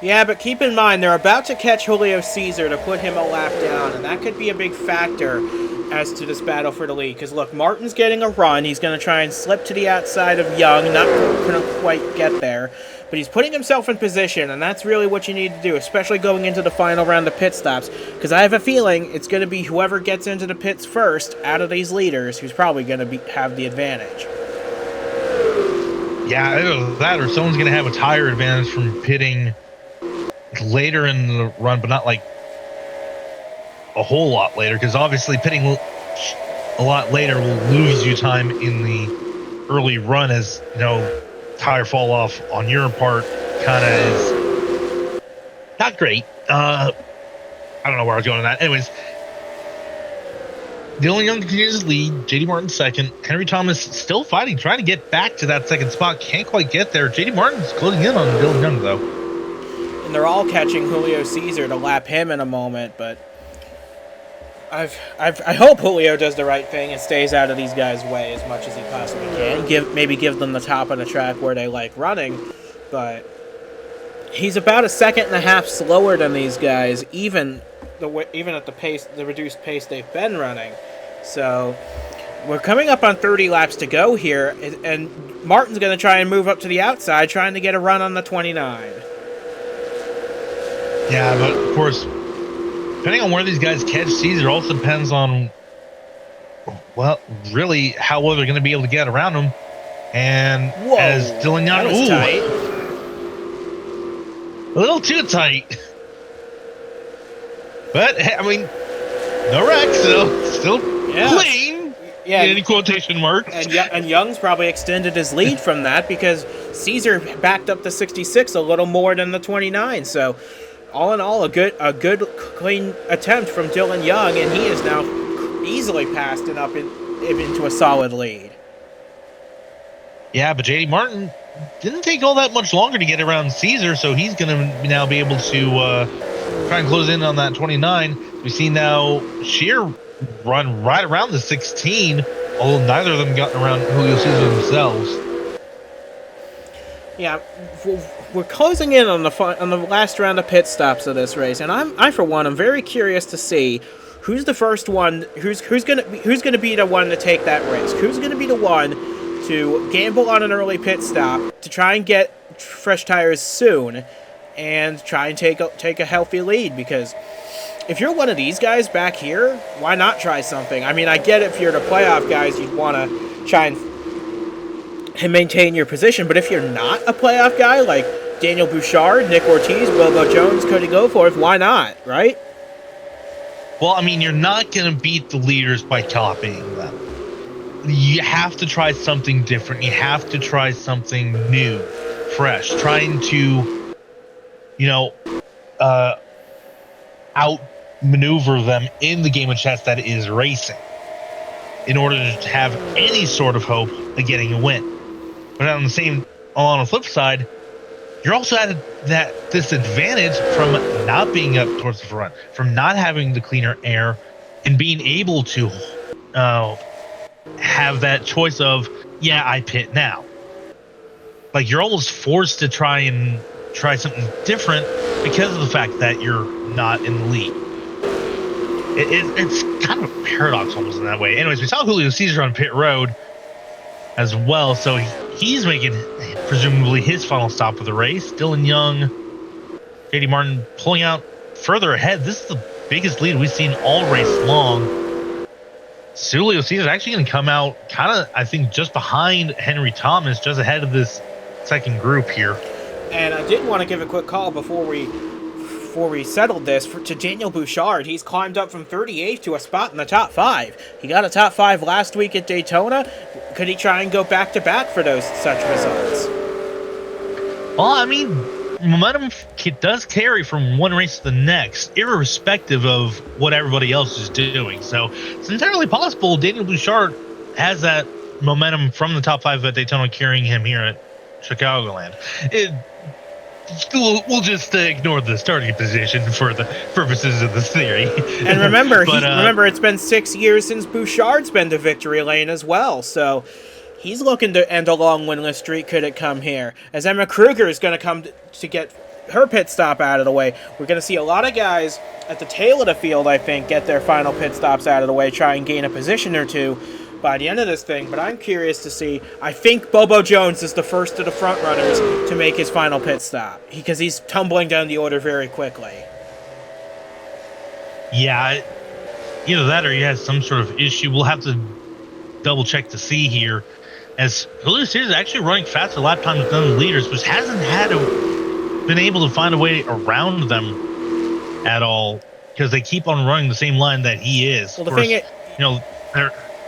[SPEAKER 1] Yeah, but keep in mind, they're about to catch Julio Caesar to put him a lap down, and that could be a big factor as to this battle for the lead. Because, look, Martin's getting a run. He's going to try and slip to the outside of Young, not going to quite get there. But he's putting himself in position, and that's really what you need to do, especially going into the final round of pit stops. Because I have a feeling it's going to be whoever gets into the pits first out of these leaders who's probably going to have the advantage.
[SPEAKER 2] Yeah, either that or someone's going to have a tire advantage from pitting later in the run, but not like a whole lot later, because obviously pitting a lot later will lose you time in the early run, as you know, tire fall off on your part kind of is not great. I don't know where I was going on that. Anyways, Dylan Young continues his lead. JD Martin second. Henry Thomas still fighting, trying to get back to that second spot. Can't quite get there. JD Martin's closing in on Dylan Young though.
[SPEAKER 1] And they're all catching Julio Caesar to lap him in a moment, but I hope Julio does the right thing and stays out of these guys' way as much as he possibly can. Maybe give them the top of the track where they like running, but he's about a second and a half slower than these guys, even at the reduced pace they've been running. So we're coming up on 30 laps to go here, and Martin's going to try and move up to the outside, trying to get a run on the 29.
[SPEAKER 2] Yeah, but of course, depending on where these guys catch Caesar also depends on, well, really how well they're going to be able to get around him. And
[SPEAKER 1] whoa,
[SPEAKER 2] as Dylan Young,
[SPEAKER 1] tight.
[SPEAKER 2] A little too tight. But I mean, no wreck, still clean.
[SPEAKER 1] Yeah,
[SPEAKER 2] any quotation marks.
[SPEAKER 1] And Young's probably extended his lead from that because Caesar backed up the 66 a little more than the 29. So, all in all, a good clean attempt from Dylan Young, and he is now easily passed and up into a solid lead.
[SPEAKER 2] Yeah, but J.D. Martin didn't take all that much longer to get around Caesar, so he's going to now be able to try and close in on that 29. We see now Shear run right around the 16, although neither of them got around Julio Caesar themselves.
[SPEAKER 1] Yeah, we're closing in on the last round of pit stops of this race, and I for one am very curious to see who's the first one, who's gonna be the one to take that risk, who's gonna be the one to gamble on an early pit stop to try and get fresh tires soon, and try and take a healthy lead. Because if you're one of these guys back here, why not try something? I mean, I get if you're the playoff guys, you'd want to try and maintain your position, but if you're not a playoff guy like Daniel Bouchard, Nick Ortiz, Bobo Jones, Cody Goforth, why not, right?
[SPEAKER 2] Well, I mean, you're not going to beat the leaders by copying them. You have to try something different. You have to try something new, fresh, trying to, you know, outmaneuver them in the game of chess that is racing in order to have any sort of hope of getting a win. But on the flip side, you're also at that disadvantage from not being up towards the front, from not having the cleaner air, and being able to have that choice of, yeah, I pit now. Like, you're almost forced to try something different because of the fact that you're not in the lead. It's kind of a paradox almost in that way. Anyways, we saw Julio Cesar on pit road as well, so he's making presumably his final stop of the race. Dylan Young, JD Martin pulling out further ahead. This is the biggest lead we've seen all race long. Julio Cesar is actually going to come out kind of, I think, just behind Henry Thomas, just ahead of this second group here.
[SPEAKER 1] And I did want to give a quick call before we settled this to Daniel Bouchard. He's climbed up from 38th to a spot in the top 5. He got a top 5 last week at Daytona. Could he try and go back-to-back for those such results?
[SPEAKER 2] Well, I mean, momentum does carry from one race to the next, irrespective of what everybody else is doing. So it's entirely possible Daniel Bouchard has that momentum from the top 5 at Daytona carrying him here at Chicagoland. We'll just ignore the starting position for the purposes of this theory.
[SPEAKER 1] And remember, remember, it's been 6 years since Bouchard's been to victory lane as well, so he's looking to end a long winless streak. Could it come here? As Emma Kruger is going to come to get her pit stop out of the way. We're going to see a lot of guys at the tail of the field, I think, get their final pit stops out of the way, try and gain a position or two by the end of this thing, but I'm curious to see. I think Bobo Jones is the first of the front runners to make his final pit stop, because he's tumbling down the order very quickly.
[SPEAKER 2] Yeah, either that or he has some sort of issue. We'll have to double check to see here, as Julio Cesar is actually running faster lap times than the leaders, but hasn't been able to find a way around them at all, because they keep on running the same line that he is.
[SPEAKER 1] Well, the thing is,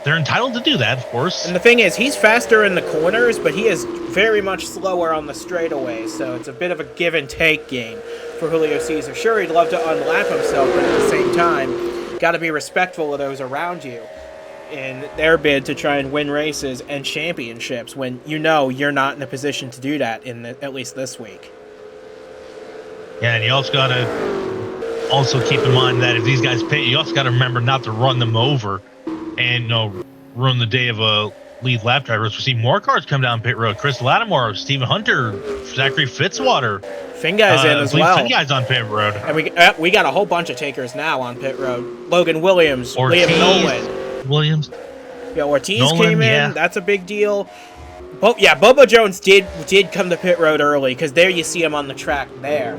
[SPEAKER 2] they're entitled to do that, of course.
[SPEAKER 1] And the thing is, he's faster in the corners, but he is very much slower on the straightaways, so it's a bit of a give-and-take game for Julio Cesar. Sure, he'd love to unlap himself, but at the same time, got to be respectful of those around you in their bid to try and win races and championships when you know you're not in a position to do that at least this week.
[SPEAKER 2] Yeah, and you also got to keep in mind that if these guys pit, you also got to remember not to run them over and ruin the day of a lead lap driver. So we see more cars come down pit road. Chris Lattimore, Stephen Hunter, Zachary Fitzwater.
[SPEAKER 1] Finguy's in as well.
[SPEAKER 2] Finguy's on pit road.
[SPEAKER 1] And we got a whole bunch of takers now on pit road. Logan Williams,
[SPEAKER 2] Ortiz,
[SPEAKER 1] Liam Nolan.
[SPEAKER 2] Williams.
[SPEAKER 1] Yeah, Ortiz came in. Yeah. That's a big deal. Bobo Jones did come to pit road early, because there you see him on the track there.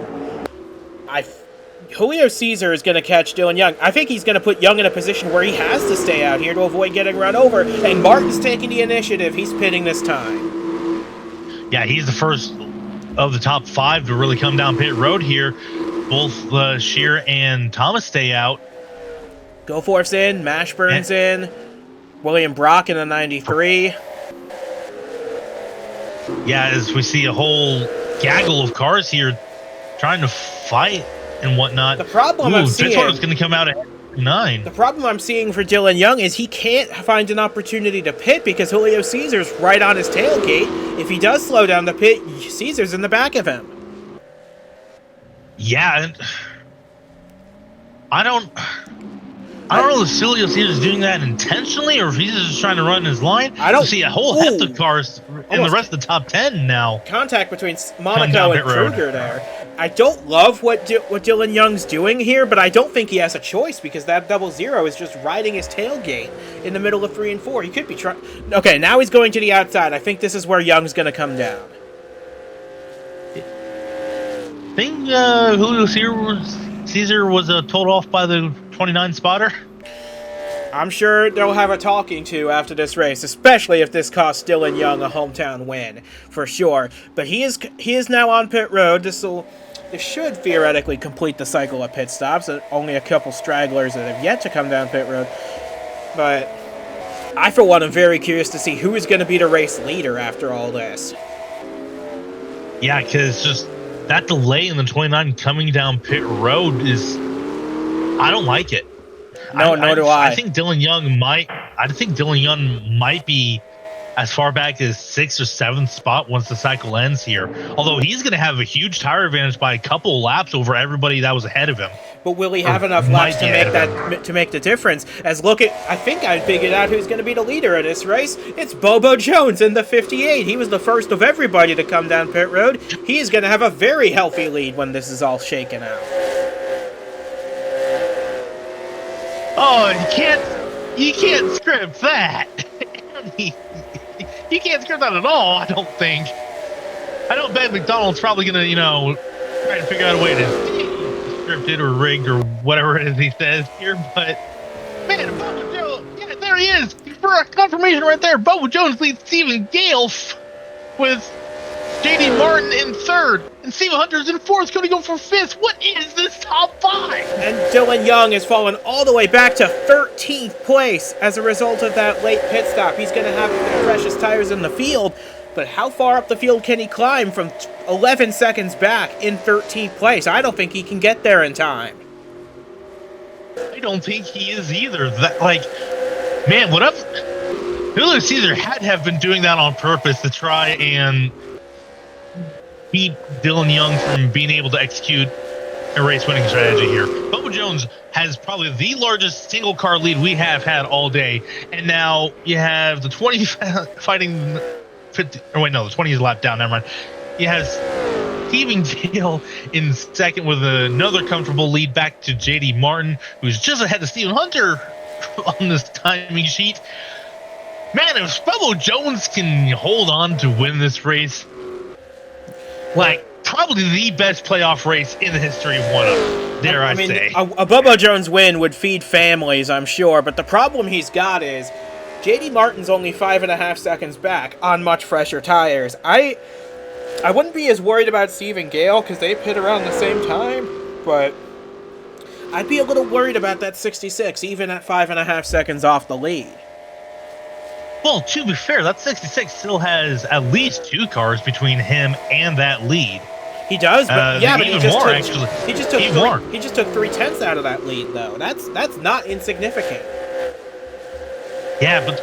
[SPEAKER 1] Julio Cesar is going to catch Dylan Young. I think he's going to put Young in a position where he has to stay out here to avoid getting run over. And Martin's taking the initiative. He's pitting this time.
[SPEAKER 2] Yeah, he's the first of the top 5 to really come down pit road here. Both Shear and Thomas stay out.
[SPEAKER 1] Goforth's in. Mashburn's in. William Brock in the 93.
[SPEAKER 2] Yeah, as we see a whole gaggle of cars here trying to fight and whatnot.
[SPEAKER 1] The problem I'm seeing...
[SPEAKER 2] Fitzwater's going to come out at 9.
[SPEAKER 1] The problem I'm seeing for Dylan Young is he can't find an opportunity to pit because Julio Cesar's right on his tailgate. If he does slow down the pit, Cesar's in the back of him.
[SPEAKER 2] Yeah, and I don't know if Julio Cesar's doing that intentionally or if he's just trying to run his line.
[SPEAKER 1] I don't
[SPEAKER 2] see a whole heft of cars in the rest of the top 10 now.
[SPEAKER 1] Contact between Monaco and Kruger there. I don't love what Dylan Young's doing here, but I don't think he has a choice because that 00 is just riding his tailgate in the middle of 3 and 4. He could be trying... Okay, now he's going to the outside. I think this is where Young's going to come down.
[SPEAKER 2] I think Julio Cesar was told off by the 29 spotter.
[SPEAKER 1] I'm sure they'll have a talking to after this race, especially if this costs Dylan Young a hometown win, for sure. But he is now on pit road. This will This should theoretically complete the cycle of pit stops. Only a couple stragglers that have yet to come down pit road. But I, for one, am very curious to see who is going to be the race leader after all this.
[SPEAKER 2] Yeah, because just that delay in the 29 coming down pit road is, I don't like it.
[SPEAKER 1] No, nor do I.
[SPEAKER 2] I think Dylan Young might be as far back as 6th or 7th spot once the cycle ends here. Although he's going to have a huge tire advantage by a couple laps over everybody that was ahead of him.
[SPEAKER 1] But will he have enough laps to make the difference? I think I figured out who's going to be the leader of this race. It's Bobo Jones in the 58. He was the first of everybody to come down pit road. He is going to have a very healthy lead when this is all shaken out.
[SPEAKER 2] Oh, you can't script that. You can't script that at all, I don't think. I know Ben McDonald's probably going to, try to figure out a way to script it or rigged or whatever it is he says here, but man, Bobo Jones, yeah, there he is. For a confirmation right there, Bobo Jones leads Stephen Gale with J.D. Martin in 3rd, and Steve Hunter's in 4th, going to go for 5th. What is this top 5?
[SPEAKER 1] And Dylan Young has fallen all the way back to 13th place as a result of that late pit stop. He's going to have the freshest tires in the field, but how far up the field can he climb from 11 seconds back in 13th place? I don't think he can get there in time.
[SPEAKER 2] I don't think he is either. Man, what if Julius Caesar had to have been doing that on purpose to try and beat Dylan Young from being able to execute a race-winning strategy here. Bobo Jones has probably the largest single-car lead we have had all day, and now you have the 20 fighting 50. Or wait, no, the 20 is a lap down. Never mind. You have Stephen Gale in 2nd with another comfortable lead back to J.D. Martin, who's just ahead of Stephen Hunter on this timing sheet. Man, if Bobo Jones can hold on to win this race, probably the best playoff race in the history of one-up, dare I say.
[SPEAKER 1] A Bobo Jones win would feed families, I'm sure, but the problem he's got is J.D. Martin's only 5.5 seconds back on much fresher tires. I wouldn't be as worried about Stephen Gale because they pit around the same time, but I'd be a little worried about that 66, even at 5.5 seconds off the lead.
[SPEAKER 2] Well, to be fair, that 66 still has at least 2 cars between him and that lead.
[SPEAKER 1] He does, but he just took 3/10 out of that lead, though. That's not insignificant.
[SPEAKER 2] Yeah, but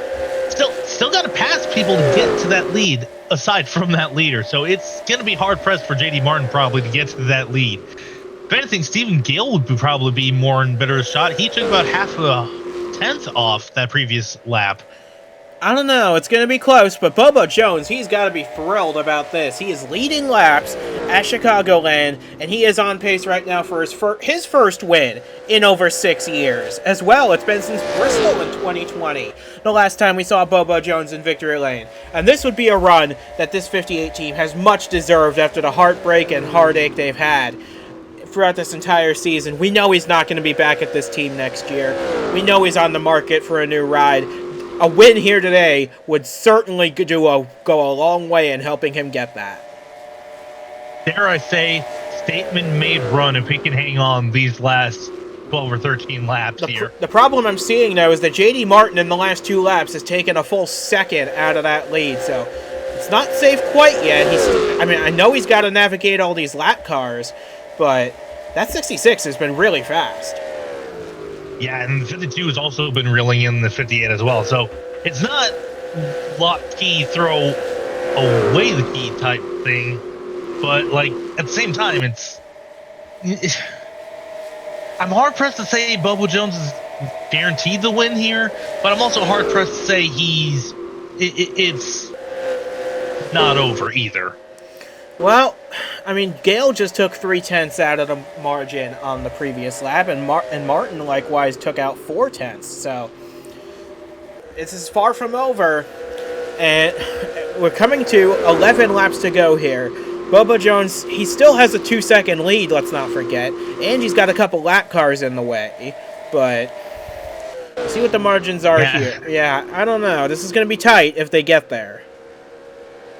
[SPEAKER 2] still got to pass people to get to that lead aside from that leader. So it's going to be hard pressed for J.D. Martin probably to get to that lead. If anything, Stephen Gale would probably be more in better shot. He took about half of a tenth off that previous lap.
[SPEAKER 1] I don't know. It's going to be close, but Bobo Jones, he's got to be thrilled about this. He is leading laps at Chicagoland, and he is on pace right now for his first win in over 6 years. As well, it's been since Bristol in 2020, the last time we saw Bobo Jones in victory lane. And this would be a run that this 58 team has much deserved after the heartbreak and heartache they've had throughout this entire season. We know he's not going to be back at this team next year. We know he's on the market for a new ride. A win here today would certainly go a long way in helping him get that.
[SPEAKER 2] Dare I say, statement-made run if he can hang on these last 12 or 13 laps here. The
[SPEAKER 1] problem I'm seeing, though, is that J.D. Martin in the last 2 laps has taken a full second out of that lead, so it's not safe quite yet. I know he's got to navigate all these lap cars, but that 66 has been really fast.
[SPEAKER 2] Yeah, and the 52 has also been reeling in the 58 as well. So it's not lock key, throw away the key type thing. But, at the same time, I'm hard-pressed to say Bobo Jones is guaranteed the win here, but I'm also hard-pressed to say it's not over either.
[SPEAKER 1] Well, Gale just took 3/10 out of the margin on the previous lap, and Martin likewise took out 4/10. So this is far from over, and we're coming to 11 laps to go here. Bobo Jones, he still has a 2-second lead, let's not forget, and he's got a couple lap cars in the way, but we'll see what the margins are here. Yeah, I don't know. This is going to be tight if they get there.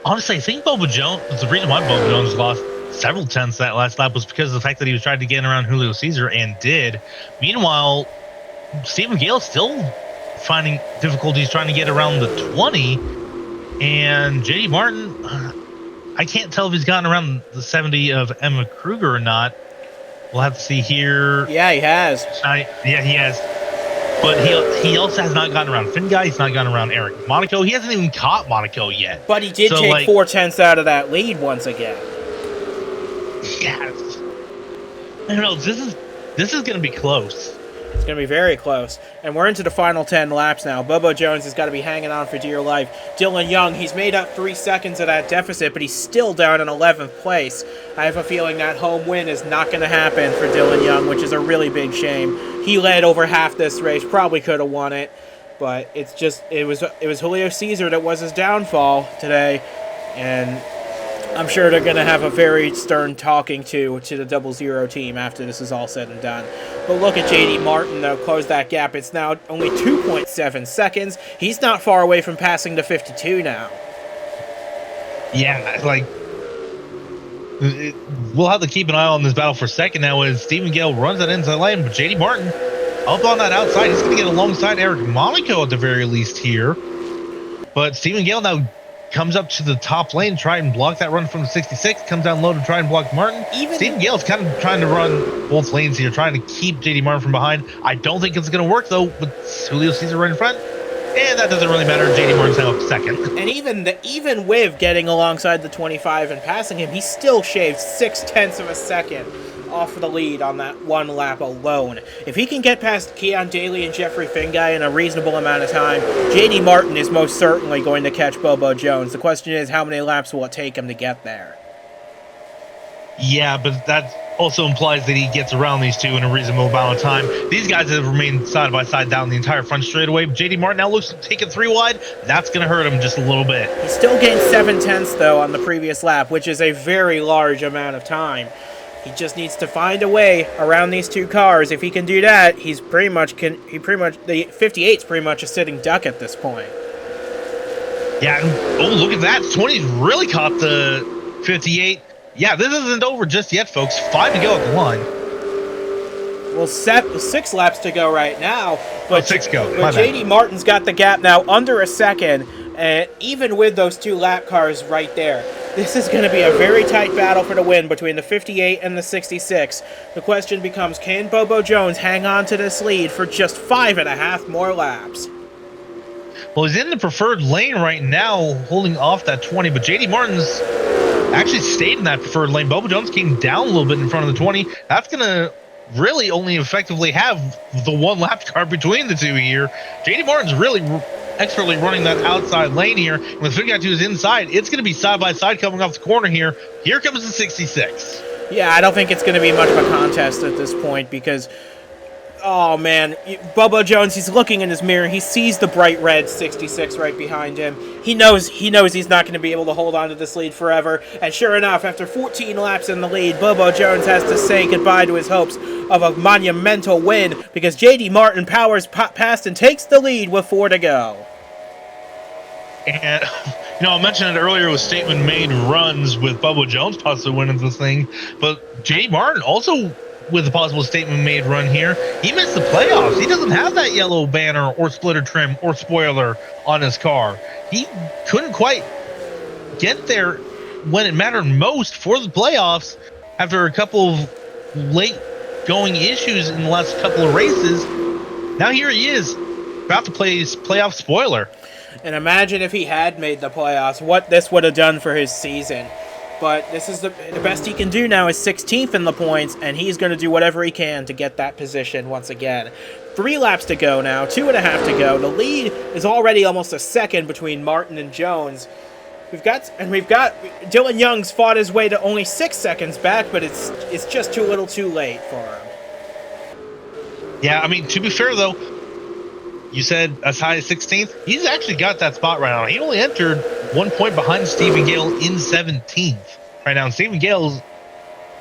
[SPEAKER 2] Honestly, I think Bobo Jones, the reason why Bobo Jones lost several tenths that last lap was because of the fact that he was trying to get around Julio Cesar and did. Meanwhile, Stephen Gale still finding difficulties trying to get around the 20, and JD Martin, I can't tell if he's gotten around the 70 of Emma Kruger or not. We'll have to see here.
[SPEAKER 1] Yeah, he has.
[SPEAKER 2] Yeah, he has. But he also has not gotten around Finn Guy. He's not gotten around Eric Monaco. He hasn't even caught Monaco yet.
[SPEAKER 1] But he did take 4 tenths out of that lead once again.
[SPEAKER 2] Yeah. I don't know. This is going to be close.
[SPEAKER 1] It's going to be very close. And we're into the final 10 laps now. Bobo Jones has got to be hanging on for dear life. Dylan Young, he's made up 3 seconds of that deficit, but he's still down in 11th place. I have a feeling that home win is not going to happen for Dylan Young, which is a really big shame. He led over half this race, probably could have won it, but it was Julio Cesar that was his downfall today, and I'm sure they're going to have a very stern talking to the 00 team after this is all said and done. But look at JD Martin, though, close that gap. It's now only 2.7 seconds. He's not far away from passing the 52 now.
[SPEAKER 2] Yeah, we'll have to keep an eye on this battle for a second now as Stephen Gale runs that inside lane, but JD Martin up on that outside. He's going to get alongside Eric Monaco at the very least here. But Stephen Gale now comes up to the top lane, try and block that run from the 66, comes down low to try and block Martin. Stephen Gale's kind of trying to run both lanes here, trying to keep JD Martin from behind. I don't think it's going to work, though, with Julio Cesar right in front. And that doesn't really matter. JD Martin's now up second.
[SPEAKER 1] And even with getting alongside the 25 and passing him, he still shaved 6 tenths of a second off of the lead on that one lap alone. If he can get past Keon Daly and Jeffrey Finguy in a reasonable amount of time, JD Martin is most certainly going to catch Bobo Jones. The question is, how many laps will it take him to get there?
[SPEAKER 2] Yeah, but that also implies that he gets around these two in a reasonable amount of time. These guys have remained side by side down the entire front straightaway. JD Martin now looks to take it 3 wide. That's going to hurt him just a little bit.
[SPEAKER 1] He still gained 7 tenths, though, on the previous lap, which is a very large amount of time. He just needs to find a way around these two cars. If he can do that, the 58's pretty much a sitting duck at this point.
[SPEAKER 2] Yeah, oh, look at that. 20's really caught the 58. Yeah, this isn't over just yet, folks. 5 to go at the line.
[SPEAKER 1] Well, 6 laps to go right now. But
[SPEAKER 2] 6 go.
[SPEAKER 1] But JD Martin's got the gap now under a second, and even with those 2 lap cars right there, this is going to be a very tight battle for the win between the 58 and the 66. The question becomes, can Bobo Jones hang on to this lead for just 5.5 more laps?
[SPEAKER 2] Well, he's in the preferred lane right now, holding off that 20, but JD Martin's actually stayed in that preferred lane. Bobo Jones came down a little bit in front of the 20. That's going to really only effectively have the 1 lap car between the two here. JD Martin's really expertly running that outside lane here. With Finguy to his inside, it's going to be side by side coming off the corner here. Here comes the 66.
[SPEAKER 1] Yeah, I don't think it's going to be much of a contest at this point because, oh man, Bobo Jones, he's looking in his mirror. He sees the bright red 66 right behind him. He knows he's not going to be able to hold on to this lead forever. And sure enough, after 14 laps in the lead, Bobo Jones has to say goodbye to his hopes of a monumental win because JD Martin powers past and takes the lead with 4 to go.
[SPEAKER 2] And, I mentioned it earlier with statement made runs with Bobo Jones possibly winning this thing, but JD Martin also with a possible statement made run here. He missed the playoffs. He doesn't have that yellow banner or splitter trim or spoiler on his car. He couldn't quite get there when it mattered most for the playoffs after a couple of late going issues in the last couple of races. Now here he is, about to play his playoff spoiler.
[SPEAKER 1] And imagine if he had made the playoffs, what this would have done for his season. But this is the best he can do now is 16th in the points, and he's going to do whatever he can to get that position once again. 3 laps to go now, 2.5 to go. The lead is already almost a second between Martin and Jones. We've got Dylan Young's fought his way to only 6 seconds back, but it's just too little too late for him.
[SPEAKER 2] Yeah, I mean, to be fair, though, you said as high as 16th. He's actually got that spot right now. He only entered 1 point behind Stephen Gale in 17th right now. And Stephen Gale's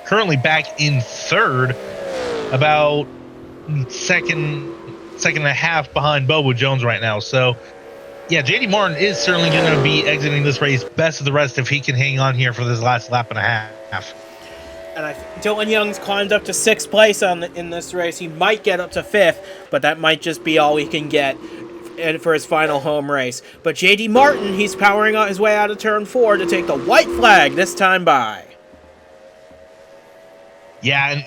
[SPEAKER 2] currently back in 3rd, about second and a half behind Bobo Jones right now. So, yeah, JD Martin is certainly going to be exiting this race best of the rest if he can hang on here for this last lap and a half.
[SPEAKER 1] And Dylan Young's climbed up to 6th place in this race. He might get up to 5th, but that might just be all he can get for his final home race. But J.D. Martin, he's powering his way out of turn 4 to take the white flag this time by.
[SPEAKER 2] Yeah,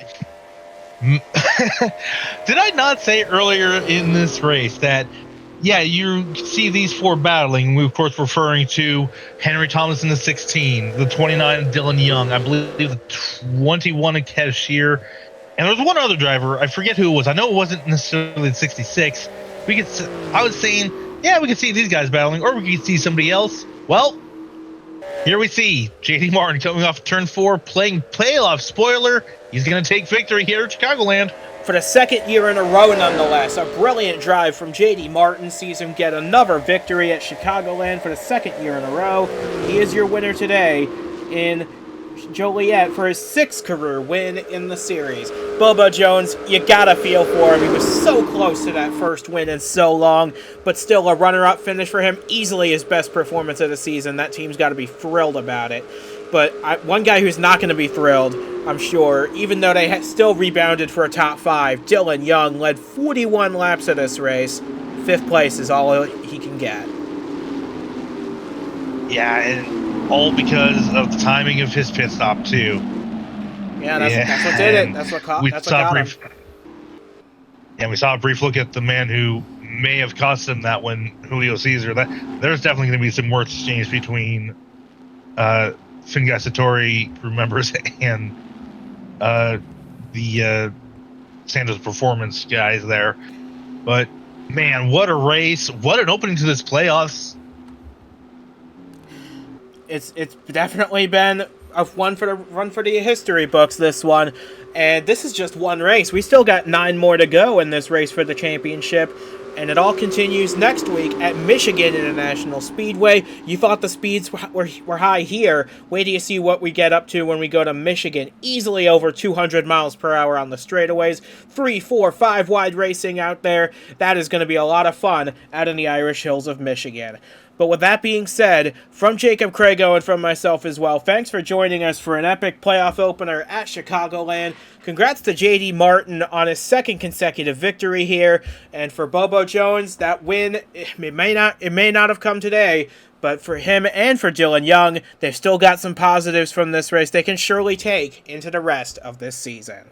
[SPEAKER 2] and did I not say earlier in this race that, yeah, you see these 4 battling. We, of course, referring to Henry Thomas in the 16, the 29 Dylan Young, I believe the 21 of Cashier, and there was one other driver. I forget who it was. I know it wasn't necessarily the 66. I was saying, yeah, we could see these guys battling, or we could see somebody else. Well, here we see J.D. Martin coming off turn 4, playing playoff. Spoiler, he's going to take victory here at Chicagoland.
[SPEAKER 1] For the 2nd year in a row, nonetheless, a brilliant drive from J.D. Martin sees him get another victory at Chicagoland for the 2nd year in a row. He is your winner today in Joliet for his 6th career win in the series. Bobo Jones, you gotta feel for him. He was so close to that first win in so long, but still a runner-up finish for him. Easily his best performance of the season. That team's got to be thrilled about it. But one guy who's not going to be thrilled, I'm sure, even though they still rebounded for a top 5, Dylan Young led 41 laps of this race. 5th place is all he can get.
[SPEAKER 2] Yeah, and all because of the timing of his pit stop, too.
[SPEAKER 1] Yeah, that's what did it. That's what got him.
[SPEAKER 2] Yeah, we saw a brief look at the man who may have cost him that one, Julio Cesar. There's definitely going to be some words exchanged between Finga Satori crew members and the Santos Performance guys there. But man, what a race! What an opening to this playoffs!
[SPEAKER 1] It's definitely been a run for the history books, this one. And this is just one race. We still got 9 more to go in this race for the championship. And it all continues next week at Michigan International Speedway. You thought the speeds were high here. Wait till you see what we get up to when we go to Michigan. Easily over 200 miles per hour on the straightaways. 3, 4, 5 wide racing out there. That is going to be a lot of fun out in the Irish Hills of Michigan. But with that being said, from Jacob Crago and from myself as well, thanks for joining us for an epic playoff opener at Chicagoland. Congrats to J.D. Martin on his 2nd consecutive victory here. And for Bobo Jones, that win, it may not have come today, but for him and for Dylan Young, they've still got some positives from this race they can surely take into the rest of this season.